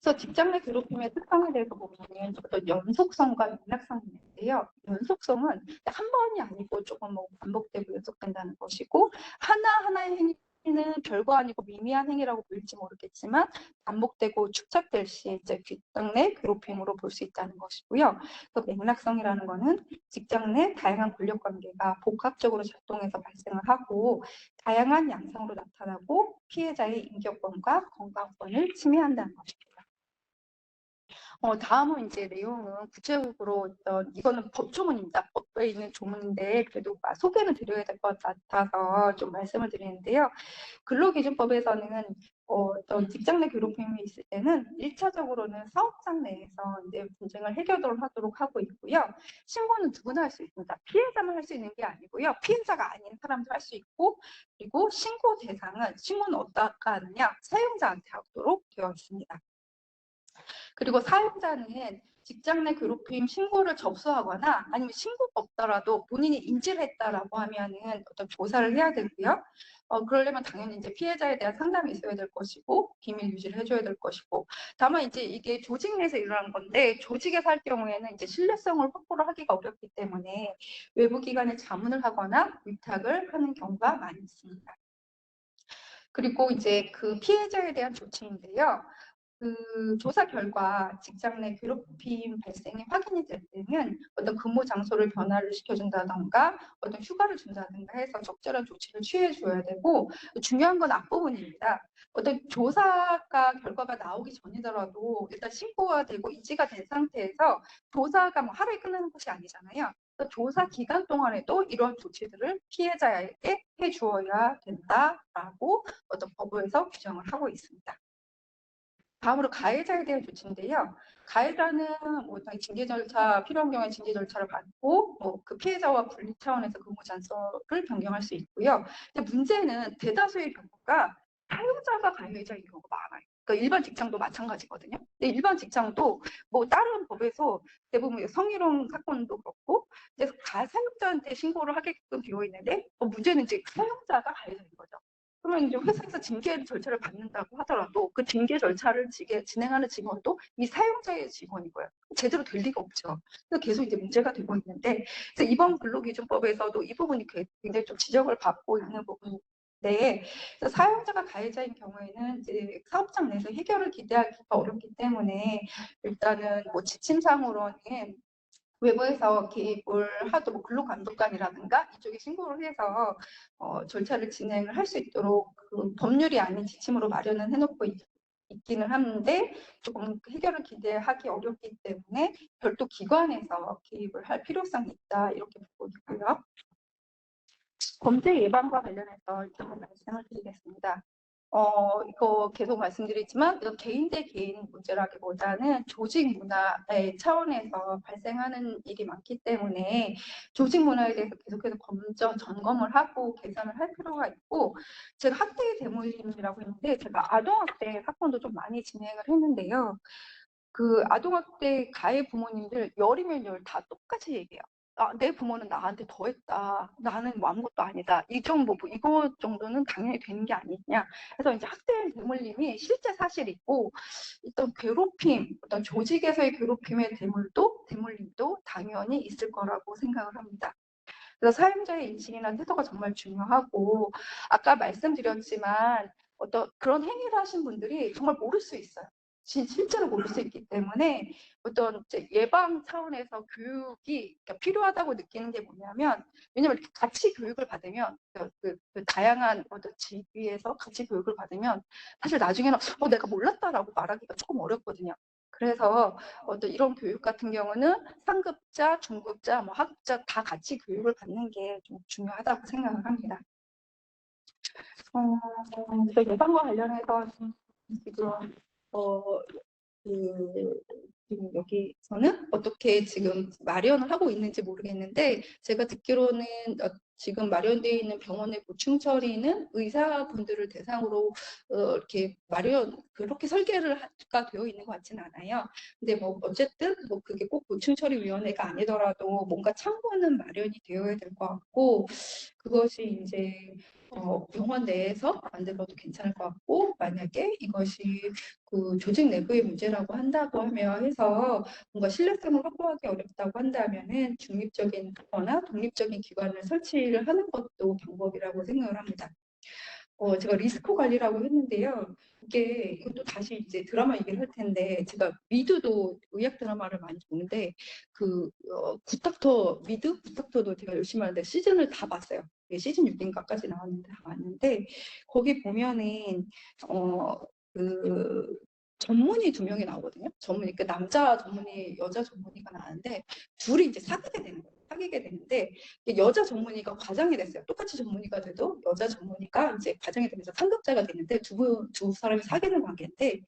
그래서 직장 내 괴롭힘의 특성에 대해서 보면 어떤 연속성과 맥락성이 있는데요. 연속성은 한 번이 아니고 조금 뭐 반복되고 연속된다는 것이고, 하나하나의 행위는 별거 아니고 미미한 행위라고 보일지 모르겠지만 반복되고 축적될 시 이제 직장 내 괴롭힘으로 볼 수 있다는 것이고요. 또 맥락성이라는 것은 직장 내 다양한 권력 관계가 복합적으로 작동해서 발생을 하고, 다양한 양상으로 나타나고 피해자의 인격권과 건강권을 침해한다는 것입니다. 다음은 이제 내용은 구체적으로 이거는 법조문입니다. 법에 있는 조문인데 그래도 소개는 드려야 될 것 같아서 좀 말씀을 드리는데요. 근로기준법에서는 어떤 직장 내 괴롭힘이 있을 때는 1차적으로는 사업장 내에서 이제 분쟁을 해결하도록 하고 있고요. 신고는 누구나 할 수 있습니다. 피해자만 할 수 있는 게 아니고요. 피해자가 아닌 사람도 할 수 있고, 그리고 신고 대상은 신고는 어디다가 하느냐? 사용자한테 하도록 되어 있습니다. 그리고 사용자는 직장 내 괴롭힘 신고를 접수하거나 아니면 신고가 없더라도 본인이 인지를 했다라고 하면은 어떤 조사를 해야 되고요. 그러려면 당연히 이제 피해자에 대한 상담이 있어야 될 것이고, 비밀 유지를 해줘야 될 것이고, 다만 이제 이게 조직 내에서 일어난 건데, 조직에서 할 경우에는 이제 신뢰성을 확보를 하기가 어렵기 때문에 외부 기관에 자문을 하거나 위탁을 하는 경우가 많이 있습니다. 그리고 이제 그 피해자에 대한 조치인데요. 그 조사 결과 직장 내 괴롭힘 발생이 확인이 될 때는 어떤 근무 장소를 변화를 시켜준다던가 어떤 휴가를 준다든가 해서 적절한 조치를 취해줘야 되고, 중요한 건 앞부분입니다. 어떤 조사가 결과가 나오기 전이더라도 일단 신고가 되고 인지가 된 상태에서 조사가 뭐 하루에 끝나는 것이 아니잖아요. 조사 기간 동안에도 이러한 조치들을 피해자에게 해주어야 된다라고 어떤 법에서 규정을 하고 있습니다. 다음으로 가해자에 대한 조치인데요. 가해자는 뭐 징계 절차 필요한 경우에 징계 절차를 받고 뭐 그 피해자와 분리 차원에서 근무 장소를 변경할 수 있고요. 근데 문제는 대다수의 경우가 사용자가 가해자인 경우가 많아요. 그러니까 일반 직장도 마찬가지거든요. 근데 일반 직장도 뭐 다른 법에서 대부분 성희롱 사건도 그렇고 그래서 사용자한테 신고를 하게끔 되어 있는데 문제는 이제 사용자가 가해자인 거죠. 그러면 이제 회사에서 징계 절차를 받는다고 하더라도 그 징계 절차를 진행하는 직원도 이 사용자의 직원이고요. 제대로 될 리가 없죠. 그래서 계속 이제 문제가 되고 있는데, 그래서 이번 근로기준법에서도 이 부분이 굉장히 좀 지적을 받고 있는 부분인데, 사용자가 가해자인 경우에는 이제 사업장 내에서 해결을 기대하기가 어렵기 때문에 일단은 뭐 지침상으로는 외부에서 개입을 하도 뭐 근로감독관이라든가 이쪽에 신고를 해서 절차를 진행을 할 수 있도록 그 법률이 아닌 지침으로 마련을 해놓고 있기는 하는데 조금 해결을 기대하기 어렵기 때문에 별도 기관에서 개입을 할 필요성이 있다 이렇게 보고 있고요. 범죄 예방과 관련해서 조금 말씀을 드리겠습니다. 이거 계속 말씀드리지만 이거 개인 대 개인 문제라기보다는 조직 문화의 차원에서 발생하는 일이 많기 때문에 조직 문화에 대해서 계속해서 점검을 하고 개선을 할 필요가 있고, 제가 학대의 대모임이라고 했는데 제가 아동학대 사건도 좀 많이 진행을 했는데요. 그 아동학대 가해 부모님들 열이면 열 다 똑같이 얘기해요. 내 부모는 나한테 더했다. 나는 뭐 아무것도 아니다. 이거 정도는 당연히 되는 게 아니냐. 그래서 이제 학대 대물림이 실제 사실이고, 어떤 괴롭힘, 어떤 조직에서의 괴롭힘의 대물림도 당연히 있을 거라고 생각을 합니다. 그래서 사용자의 인식이나 태도가 정말 중요하고, 아까 말씀드렸지만 어떤 그런 행위를 하신 분들이 정말 모를 수 있어요. 실제로 모를 수 있기 때문에 어떤 예방 차원에서 교육이 필요하다고 느끼는 게 뭐냐면, 왜냐면 같이 교육을 받으면 그 다양한 어떤 직위에서 같이 교육을 받으면 사실 나중에는 내가 몰랐다라고 말하기가 조금 어렵거든요. 그래서 어떤 이런 교육 같은 경우는 상급자, 중급자, 뭐 하급자 다 같이 교육을 받는 게 좀 중요하다고 생각을 합니다. 예방과 관련해서 지금 지금 여기서는 어떻게 지금 마련을 하고 있는지 모르겠는데, 제가 듣기로는 지금 마련되어 있는 병원의 보충 처리는 의사분들을 대상으로 이렇게 그렇게 설계가 되어 있는 것 같지는 않아요. 근데 뭐 어쨌든 뭐 그게 꼭 보충 처리 위원회가 아니더라도 뭔가 창구는 마련이 되어야 될 것 같고, 그것이 이제 병원 내에서 만들어도 괜찮을 것 같고, 만약에 이것이 그 조직 내부의 문제라고 한다고 해서 뭔가 신뢰성을 확보하기 어렵다고 한다면은 중립적인 거나 독립적인 기관을 설치를 하는 것도 방법이라고 생각을 합니다. 제가 리스크 관리라고 했는데요. 이것도 다시 이제 드라마 얘기를 할 텐데, 제가 미드도 의학 드라마를 많이 보는데, 굿닥터도 제가 열심히 하는데 시즌을 다 봤어요. 시즌 6인가까지 나왔는데, 다 봤는데, 거기 보면은, 그 전문의 두 명이 나오거든요. 전문의, 그 남자 전문의, 여자 전문의가 나왔는데 둘이 이제 사귀게 되는 거예요. 사귀게 되는데 여자 전문의가 과장이 됐어요. 똑같이 전문의가 돼도 여자 전문의가 이제 과장이 되면서 상급자가 되는데 두 사람이 사귀는 관계인데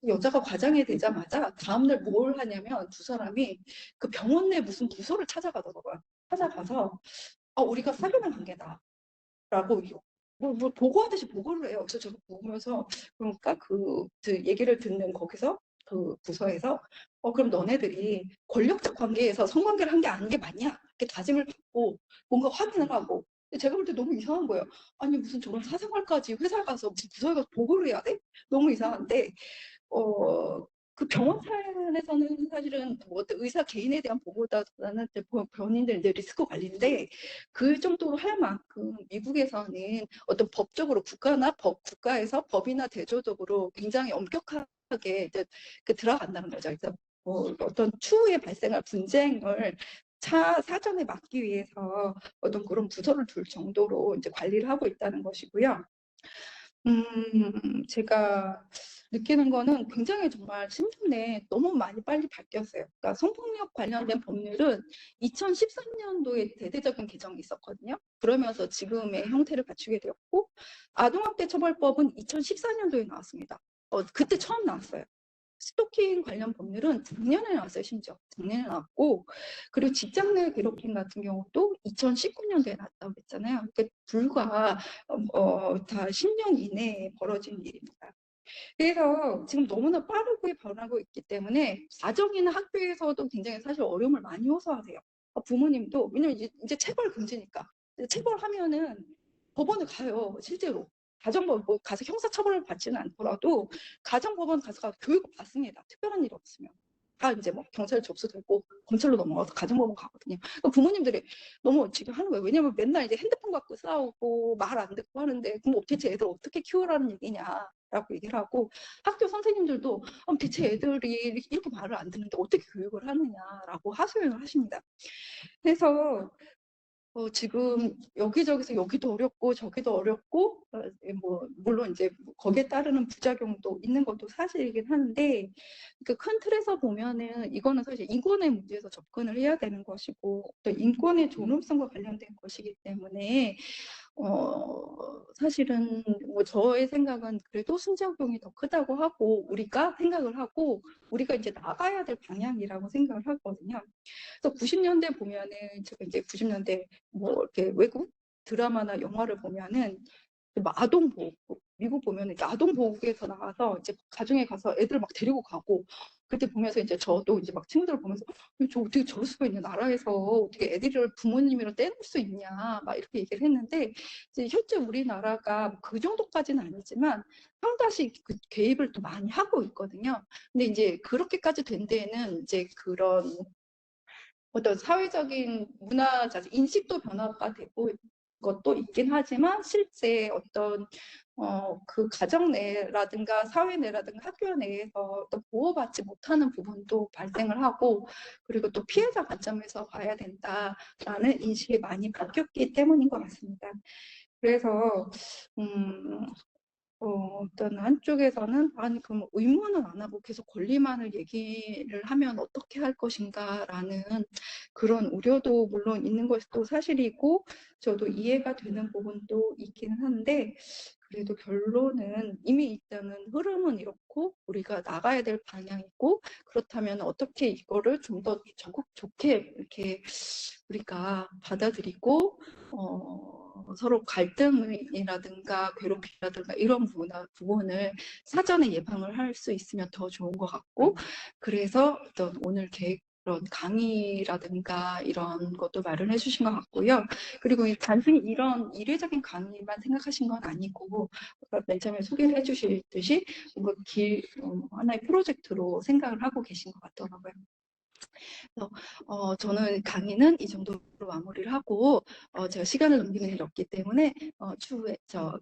여자가 과장이 되자마자 다음날 뭘 하냐면 두 사람이 그 병원 내 무슨 부서를 찾아가더라고요. 찾아가서 우리가 사귀는 관계다. 라고 뭐 보고하듯이 보고를 해요. 그래서 제가 보면서 그러니까 그 얘기를 듣는 거기서 그 부서에서 그럼 너네들이 권력적 관계에서 성관계를 한 게 아닌 게 맞냐? 이렇게 다짐을 받고 뭔가 확인을 하고 근데 제가 볼 때 너무 이상한 거예요. 아니 무슨 저런 사생활까지 회사 가서 무슨 부서에 가서 보고를 해야 돼? 너무 이상한데 그 병원 사연에서는 사실은 뭐 어떤 의사 개인에 대한 보고보다는 변인들 이제 리스크 관리인데 그 정도로 할 만큼 미국에서는 어떤 법적으로 국가에서 법이나 대조적으로 굉장히 엄격하게 이제 들어간다는 거죠. 그래서 어떤 추후에 발생할 분쟁을 사전에 막기 위해서 어떤 그런 부서를 둘 정도로 이제 관리를 하고 있다는 것이고요. 제가 느끼는 거는 굉장히 정말 10년 내에 너무 많이 빨리 바뀌었어요. 그러니까 성폭력 관련된 법률은 2013년도에 대대적인 개정이 있었거든요. 그러면서 지금의 형태를 갖추게 되었고, 아동학대 처벌법은 2014년도에 나왔습니다. 그때 처음 나왔어요. 스토킹 관련 법률은 작년에 나왔어요, 심지어. 작년에 나왔고, 그리고 직장 내 괴롭힘 같은 경우도 2019년도에 나왔다고 했잖아요. 그러니까 불과 다 10년 이내에 벌어진 일입니다. 그래서 지금 너무나 빠르게 변하고 있기 때문에 가정이나 학교에서도 굉장히 사실 어려움을 많이 호소하세요. 부모님도 왜냐면 이제 체벌 금지니까 체벌하면은 법원을 가요 실제로. 가정법 뭐 가서 형사처벌을 받지는 않더라도 가정법원 가서 교육을 받습니다. 특별한 일이 없으면. 다 이제 뭐 경찰 접수되고 검찰로 넘어가서 가정법원 가거든요. 그러니까 부모님들이 너무 지금 하는 거예요. 왜냐면 맨날 이제 핸드폰 갖고 싸우고 말 안 듣고 하는데 그럼 대체 애들 어떻게 키우라는 얘기냐라고 얘기를 하고 학교 선생님들도 대체 애들이 이렇게 말을 안 듣는데 어떻게 교육을 하느냐라고 하소연을 하십니다. 그래서 지금 여기저기서 여기도 어렵고 저기도 어렵고 뭐 물론 이제 거기에 따르는 부작용도 있는 것도 사실이긴 한데 그 큰 틀에서 보면은 이거는 사실 인권의 문제에서 접근을 해야 되는 것이고 또 인권의 존엄성과 관련된 것이기 때문에 사실은 뭐 저의 생각은 그래도 순작용이 더 크다고 하고 우리가 생각을 하고 우리가 이제 나가야 될 방향이라고 생각을 하거든요. 그래서 90년대 보면은 제가 이제 90년대 뭐 이렇게 외국 드라마나 영화를 보면은 아동보호국 미국 보면은 아동보호국에서 나와서 이제 가정에 가서 애들 막 데리고 가고 그때 보면서 이제 저도 이제 막 친구들 보면서 저 어떻게 저럴 수가 있냐 나라에서 어떻게 애들을 부모님이랑 떼놓을 수 있냐 막 이렇게 얘기를 했는데 이제 현재 우리나라가 그 정도까지는 아니지만 상당히 그 개입을 또 많이 하고 있거든요. 근데 이제 그렇게까지 된 데에는 이제 그런 어떤 사회적인 문화 자체, 인식도 변화가 되고 것도 있긴 하지만 실제 어떤 그 가정 내라든가 사회 내라든가 학교 내에서 또 보호받지 못하는 부분도 발생을 하고 그리고 또 피해자 관점에서 봐야 된다라는 인식이 많이 바뀌었기 때문인 것 같습니다. 그래서 어떤 한쪽에서는 아니 그럼 의무는 안 하고 계속 권리만을 얘기를 하면 어떻게 할 것인가라는 그런 우려도 물론 있는 것도 사실이고 저도 이해가 되는 부분도 있기는 한데 그래도 결론은 이미 일단은 흐름은 이렇고 우리가 나가야 될 방향이고 그렇다면 어떻게 이거를 좀 더 좋게 이렇게 우리가 받아들이고 서로 갈등이라든가 괴롭힘이라든가 이런 부분을 사전에 예방을 할 수 있으면 더 좋은 것 같고 그래서 어떤 오늘 그런 강의라든가 이런 것도 마련해 주신 것 같고요. 그리고 단순히 이런 이례적인 강의만 생각하신 건 아니고 맨 처음에 소개를 해주셨듯이 뭔가 하나의 프로젝트로 생각을 하고 계신 것 같더라고요. 그래서 저는 강의는 이 정도로 마무리를 하고 제가 시간을 넘기는 일이 없기 때문에 추후에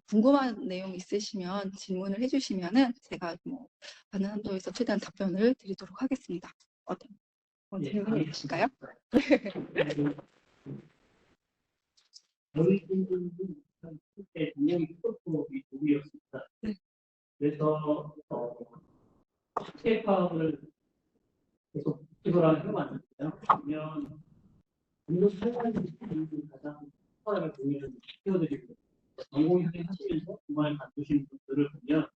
궁금한 내용 있으시면 질문을 해주시면은 제가 뭐 가능한 한도에서 최대한 답변을 드리도록 하겠습니다. 질문이 있으실까요? 저희 분들은 그때 굉장히 프로토콜이 독이었습니다. 네. 그래서 학계 파악을 계속 기도를 해왔는데요. 그러면 공부 생활의 가장 특별하게 공유를 시켜드리고 전공의학을 하시면서 정말 갖추신 분들을 보면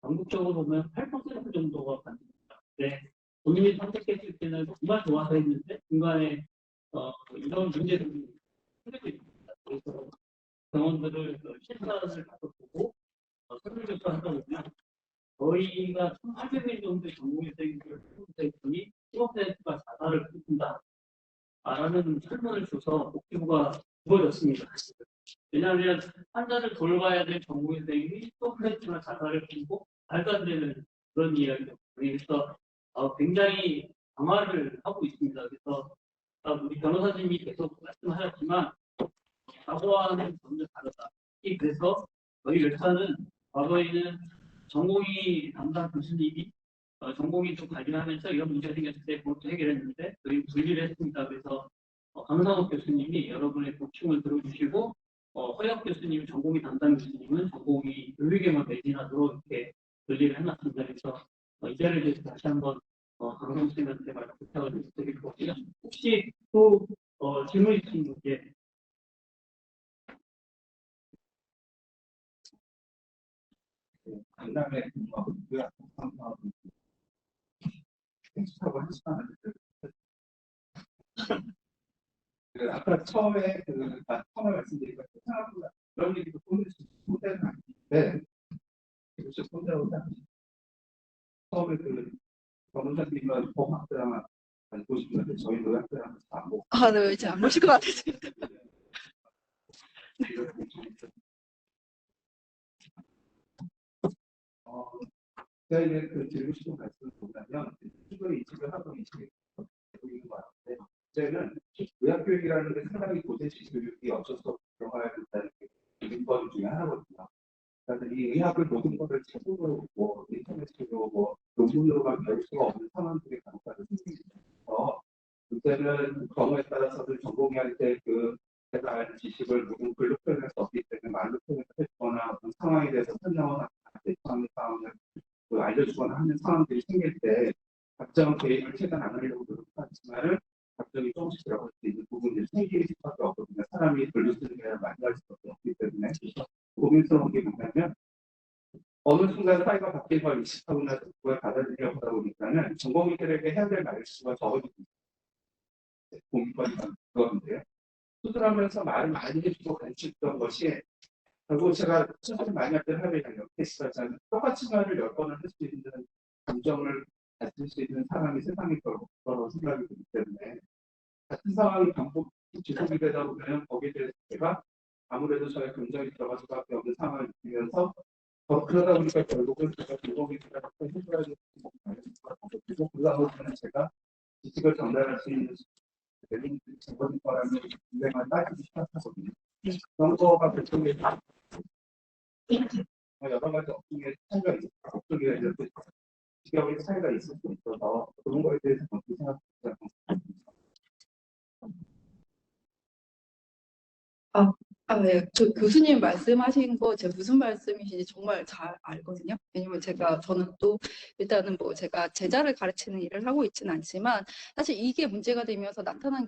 전국적으로 보면 8% 정도가 받습니다. 네, 본인이 선택했을 때는 정말 좋아서 했는데 중간에 이런 문제들이 생기고 있습니다. 그래서 병원들을 실사를 가서 보고 설문조사 하다 보면 저희가 1,800명 정도의 전공의생들을 했더니 15%가 자살을 했습니다. 라는 설문을 줘서 목표가 주어졌습니다. 왜냐하면 환자를 돌봐야 될 전공의생이 또 프레스나 자살을 하고 말도 안 되는 그런 이야기죠. 그래서 굉장히 강화를 하고 있습니다. 그래서 우리 변호사님이 계속 말씀하셨지만 과거와는 전혀 다르다. 그래서 저희 회사는 과거에는 전공의 담당 교수님이 전공의 좀 관리하면서 이런 문제가 생겼을 때 그것도 해결했는데 저희 분리를 했습니다. 그래서 강상욱 교수님이 여러분의 고충을 들어주시고 허혁 교수님, 전공의 담당 교수님은 전공의 교육에만 매진하도록 이렇게 분리를 해놨습니다. 그래서 이 자리에 대해서 다시 한번 강상욱 선생님한테 말씀 부탁을 드릴 거고요. 혹시 또 질문 있으신 분께 강남에 근무하고 있고요. 상하고 수업을 한 시간 하는데 아까 처음에 처음에 말씀드린 것 생각보다 그런 얘기도 혼자는 아닌데 그렇죠. 혼자는 아니죠. 처음에 변호사님은 법학 드라마 안 보시는데 저희 노약 드라마 안 보고 아, 네, 이제 안 보실 것 같아서. 제가 이제 드리고 싶은 말씀을 보자면 이걸 인식을 하고 인식을 되고 있는 것 같은데 문제는 의학교육이라는 게 상당히 고대식 교육이 어쩔 수 없이 들어가야 된다는 게 기본 중에 하나거든요. 그래서 이 의학을 모든 것을 책으로 인터넷으로 논문으로만 배울 수가 없는 상황들이 간혹가다 생기면서 문제는 경우에 따라서는 전공의 할때 제가 아는 지식을 누군 글로 표현할 수 없기 때문에 말로 표현했거나 어떤 상황에 대해서 설명을 대처하는 상황을 알려주거나 하는 상황들이 생길 때 각종 개입을 최대한 안 하려고 노력하지만 갑자기 조금씩 들어갈 수 있는 부분들이 생길 수밖에 없거든요. 사람이 글로 쓰는 게 많이 할 수밖에 없기 때문에 고민스러운 게 뭐냐면 어느 순간 사회가 바뀔 걸 인식하고 나서 그걸 받아들이려고 하다 보니까는 전공의들에게 해야 될 말수가 적어지고 고민거리가 그건데요. 수술하면서 말을 많이 해주고 가르치던 것이 결국 제가 수술을 많이 할 때 하루에 한 10개씩 똑같이 말을 10번을 할 수 있는 감정을 가질 수 있는 사람이 세상에 거라고 생각이 들기 때문에 같은 상황이 반복 지속이 되다 보면 거기에 대해서 제가 아무래도 저의 감정이 들어갈 수밖에 없는 상황을 느끼면서 그러다 보니까 결국은 제가 전공의들한테 해줘야 되는 그리고 그 다음에는 제가 지식을 전달할 수 있는 전공의 거라는 굉장히 따지기 시작하거든요. 그런 거가 결국에 여러 가지 업종의 차이가 있고 업종에 이렇게 직업의 차이가 있을 수 있어서 그런 거에 대해서 어떻게 생각하시나요? 네. 교수님 말씀하신 거 제가 무슨 말씀이신지 정말 잘 알거든요. 왜냐면 저는 또 일단은 뭐 제가 제자를 가르치는 일을 하고 있지는 않지만 사실 이게 문제가 되면서 나타난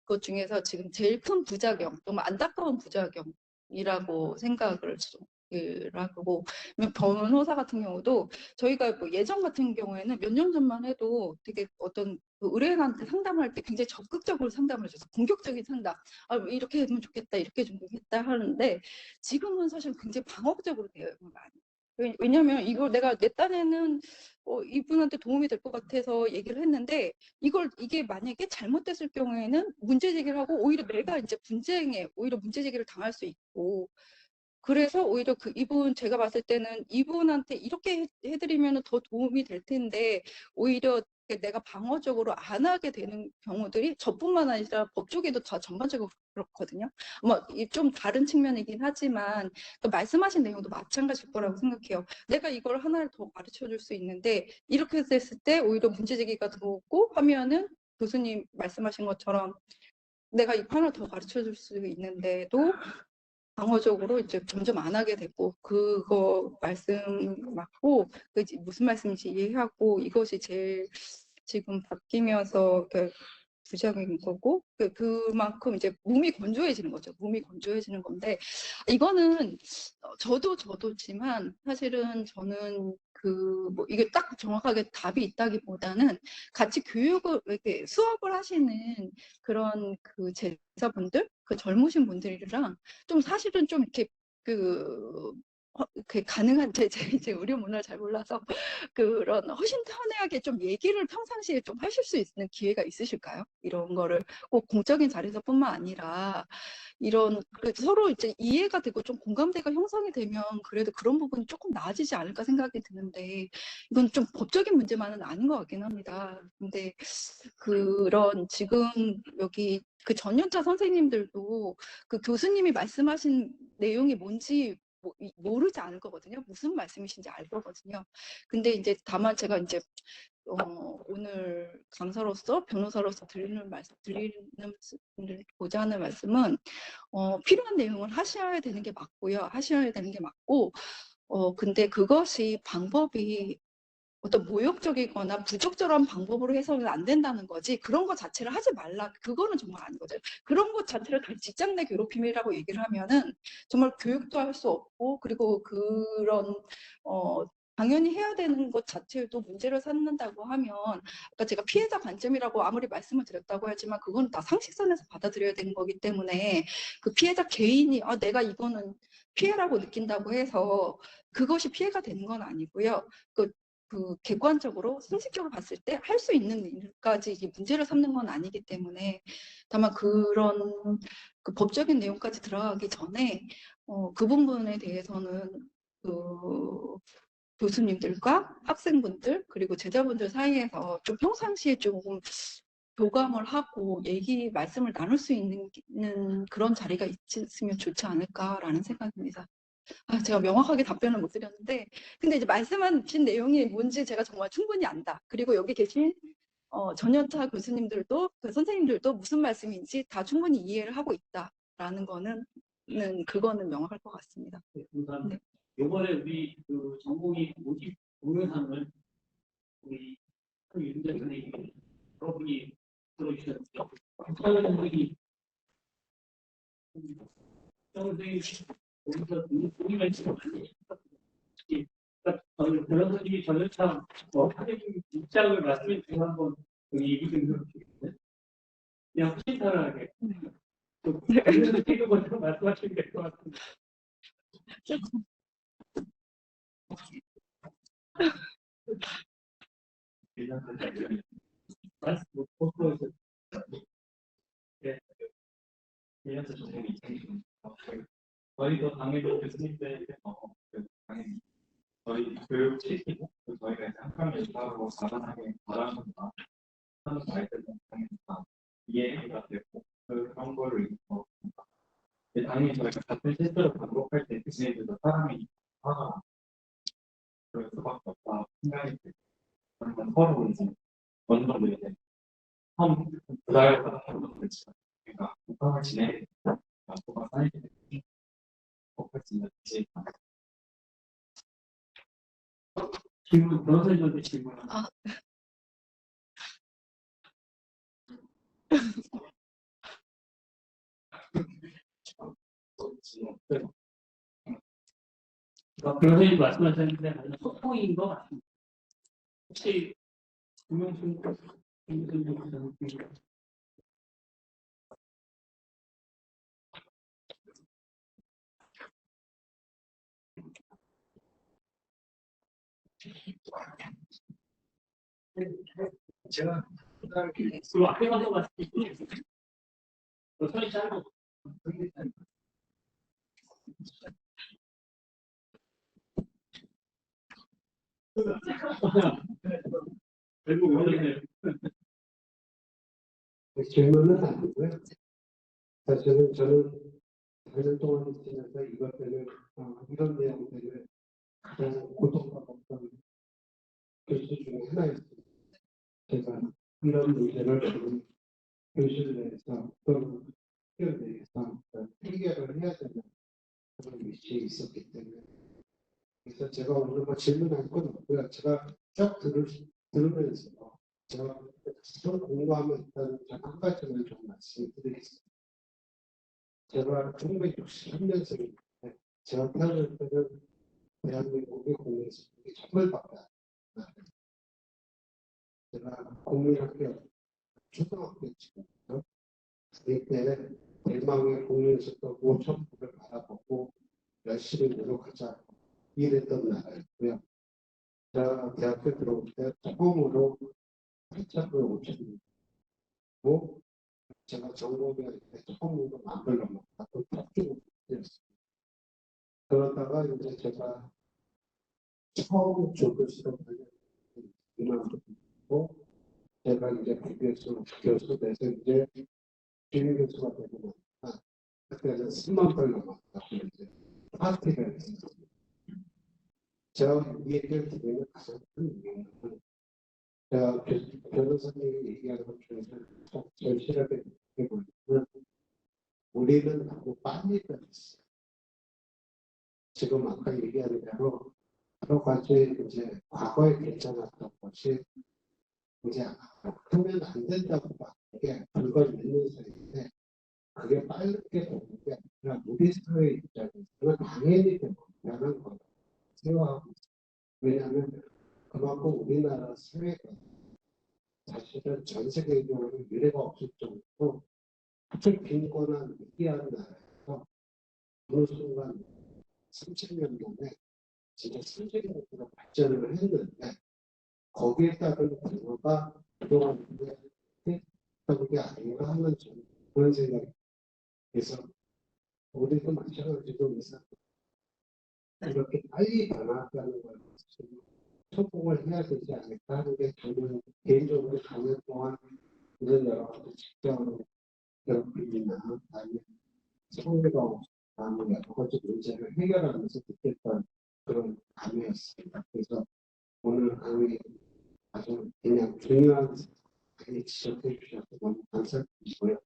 것 중에서 지금 제일 큰 부작용, 정말 안타까운 부작용이라고 생각을 하고 변호사 같은 경우도 저희가 뭐 예전 같은 경우에는 몇 년 전만 해도 되게 어떤 의뢰인한테 상담할 때 굉장히 적극적으로 상담을 해줘서 공격적인 상담, 뭐 이렇게 하면 좋겠다, 이렇게 좀 좋겠다 하는데 지금은 사실 굉장히 방어적으로 돼요, 많이. 왜냐하면 이걸 내가 내 딴에는 이분한테 도움이 될 것 같아서 얘기를 했는데 이게 만약에 잘못됐을 경우에는 문제 제기를 하고 오히려 내가 이제 분쟁에 오히려 문제 제기를 당할 수 있고 그래서 오히려 제가 봤을 때는 이분한테 이렇게 해드리면 더 도움이 될 텐데 오히려 내가 방어적으로 안 하게 되는 경우들이 저뿐만 아니라 법 쪽에도 다 전반적으로 그렇거든요. 좀 다른 측면이긴 하지만 말씀하신 내용도 마찬가지일 거라고 생각해요. 내가 이걸 하나를 더 가르쳐 줄 수 있는데 이렇게 됐을 때 오히려 문제 제기가 들어오고 하면은 교수님 말씀하신 것처럼 내가 이거 하나 더 가르쳐 줄 수 있는데도 방어적으로 이제 점점 안 하게 되고 그거 말씀 맞고 무슨 말씀인지 이해하고 이것이 제일 지금 바뀌면서 부작용인 거고 그만큼 이제 몸이 건조해지는 거죠. 몸이 건조해지는 건데 이거는 저도지만 사실은 저는 뭐 이게 딱 정확하게 답이 있다기보다는 같이 교육을 이렇게 수업을 하시는 그런 그 제자분들, 그 젊으신 분들이랑 좀 사실은 좀 이렇게 가능한 제 의료 문화를 잘 몰라서 그런 허심탄회하게 좀 얘기를 평상시에 좀 하실 수 있는 기회가 있으실까요? 이런 거를 꼭 공적인 자리에서뿐만 아니라 이런 서로 이제 이해가 되고 좀 공감대가 형성이 되면 그래도 그런 부분이 조금 나아지지 않을까 생각이 드는데 이건 좀 법적인 문제만은 아닌 것 같긴 합니다. 근데 그런 지금 여기 그 전연차 선생님들도 그 교수님이 말씀하신 내용이 뭔지 모르지 않을 거거든요. 무슨 말씀이신지 알 거거든요. 근데 이제 다만 제가 이제 오늘 강사로서 변호사로서 드리고자 하는 말씀은 필요한 내용을 하셔야 되는 게 맞고요. 하셔야 되는 게 맞고 근데 그것이 방법이 어떤 모욕적이거나 부적절한 방법으로 해서는 안 된다는 거지 그런 것 자체를 하지 말라 그거는 정말 아닌 거죠. 그런 것 자체를 다 직장 내 괴롭힘이라고 얘기를 하면은 정말 교육도 할 수 없고 그리고 그런 당연히 해야 되는 것 자체도 문제를 삼는다고 하면 아까 제가 피해자 관점이라고 아무리 말씀을 드렸다고 하지만 그건 다 상식선에서 받아들여야 되는 거기 때문에 그 피해자 개인이 내가 이거는 피해라고 느낀다고 해서 그것이 피해가 되는 건 아니고요. 그 객관적으로 상식적으로 봤을 때 할 수 있는 일까지 이게 문제를 삼는 건 아니기 때문에 다만 그런 그 법적인 내용까지 들어가기 전에 그 부분에 대해서는 그 교수님들과 학생분들 그리고 제자분들 사이에서 좀 평상시에 조금 교감을 하고 말씀을 나눌 수 있는 그런 자리가 있으면 좋지 않을까라는 생각입니다. 제가 명확하게 답변을 못 드렸는데 근데 이제 말씀하신 내용이 뭔지 제가 정말 충분히 안다. 그리고 여기 계신 전연차 교수님들도 그 선생님들도 무슨 말씀인지 다 충분히 이해를 하고 있다라는 그거는 명확할 것 같습니다. 네, 감사합니다. 네. 이번에 우리 그 전공의 모집 동영상을 우리 윤재 선생님이 여러분이 들어주셨죠. 선생님이 여기서 동의가 있으면 많이 변호사님이 전연차 선생님 입장을 말씀해 주시고 한번 여기 얘기 좀 해주시겠어요? 그냥 허심탄회하게 변호사 찍은 것처럼 말씀하시면 될 것 같습니다. 네. 저희도 당연히 교수님들 당연히 저희 교육 시키고 저희가 이제 학교 일사로 가관하게 바라는다 하는 말들은 당연히 다 이해가 되고 그런 거를 당연히 저희가 같은 실수를 반복할 때 교수님들도 사람이 화가 그럴 수밖에 없다 생각이 들고 그러면 서로 이제 어느 정도 이제 처음 부담을 하는 거지 그러니까 공감을 진행해 뭐가 쌓이게 되고 복할 수 있는 지 질문, 변호사님한테 질문. 변호사님 말씀하셨는데 소통인 것 같습니다. 혹시 김영순 교수님 제가 그 앞에 가서 봤을 때 소리 짧고 결국 오셨네요. 질문은 아니고요. 사실은 저는 4년 동안 지내서 이것들을 이런 내용들을 가장 고통받았던 교수 중에 하나였습니다. 제가 이런 문제를 지금 교실 내에서 또는 학교 내에서 해결을 해야 되는 그런 위치에 있었기 때문에 그래서 제가 오늘 뭐 질문할 건 없고요. 제가 쭉 들으면서 제가 가장 공부하면 일단 한 가지만 좀 말씀드리겠습니다. 제가 1963년생인데 제가 태어날 때는 대한민국의 국민수준이 1000명밖에 안 돼요. 제가 국민학교 초등학교 친구요. 그때 대망의 국민수도 5,000불을 받아보고 열심히 노력하자 이랬던 나라였고요. 제가 대학교 들어올 때 처음으로 8,000불 5,000불 제가 전공할 때 처음으로 10,000불 넘었다고 탑주고 됐습니다. 그러다가 이제 제가 처음 졸업 시작하는 이만큼 제가 이제 교수 돼서 이제 주임 교수가 되고 나니까 그때는 10만 불 넘었다고 이제 파티를 했었습니다. 제가 이 얘기를 드리는 가장 큰 이유는 제가 변호사님이 얘기하는 것 중에서 참 절실하게 느껴보면 우리는 너무 빨리 변했어요. 지금 아까 얘기한 대로 여러 가지 이제 과거에 괜찮았던 것이 이제 하면 안 된다고 막 이게 불걸 믿는 사이인데 그게 빠르게 되는 게 아니라 우리 사회 입장에서는 당연히 변하는 거라고 생각하고 있어요. 왜냐하면 그만큼 우리나라 사회가 사실은 전 세계적으로 미래가 없을 정도로 아주 빈곤한 미개한 나라에서 어느 순간 30년 만에 진짜 선진국으로 발전을 했는데 거기에 따른 변화가 그동안 했던 게 아닌가 하는 그런 생각이 그래서 우리도 마찬가지로 해서 이렇게 빨리 변화하는 걸 성공을 해야 되지 않을까 하는 게 저는 개인적으로 4년 동안 이런 여러 가지 직장으로 괴롭힘이나 아니면 성교가 아니면 여러 가지 문제를 해결하면서 느꼈던 그런 감이었습니다. 그래서 오늘 강의 아주 그냥 중요한 강의 지적해 주셔서 너무 감사드리고요.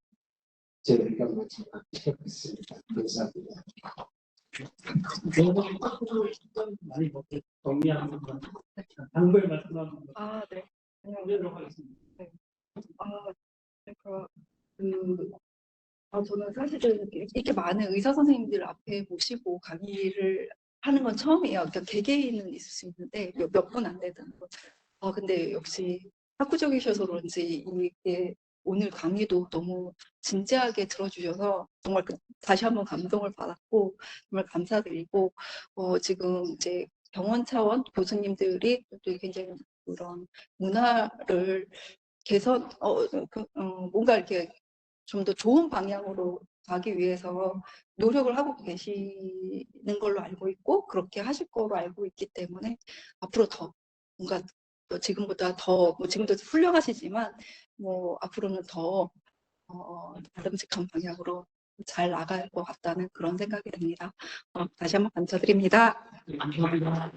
제 의견만 잠깐 드리겠습니다. 감사합니다. 너무 많이 먹게 정리하는 건 당부의 말씀하는 거 아, 네. 올리도록 하겠습니다. 아, 그러니까 저는 사실은 이렇게 많은 의사 선생님들 앞에 모시고 강의를 하는 건 처음이에요. 그러니까 개개인은 있을 수 있는데 몇 분 안 되는 거. 근데 역시 학구적이셔서 그런지 이게 오늘 강의도 너무 진지하게 들어주셔서 정말 다시 한번 감동을 받았고 정말 감사드리고 지금 이제 병원 차원 교수님들이 또 굉장히 그런 문화를 개선 뭔가 이렇게 좀 더 좋은 방향으로 가기 위해서 노력을 하고 계시는 걸로 알고 있고 그렇게 하실 거로 알고 있기 때문에 앞으로 더 뭔가 지금보다 더 지금도 훌륭하시지만 앞으로는 더 바람직한 방향으로 잘 나갈 것 같다는 그런 생각이 듭니다. 다시 한번 감사드립니다. 감사합니다.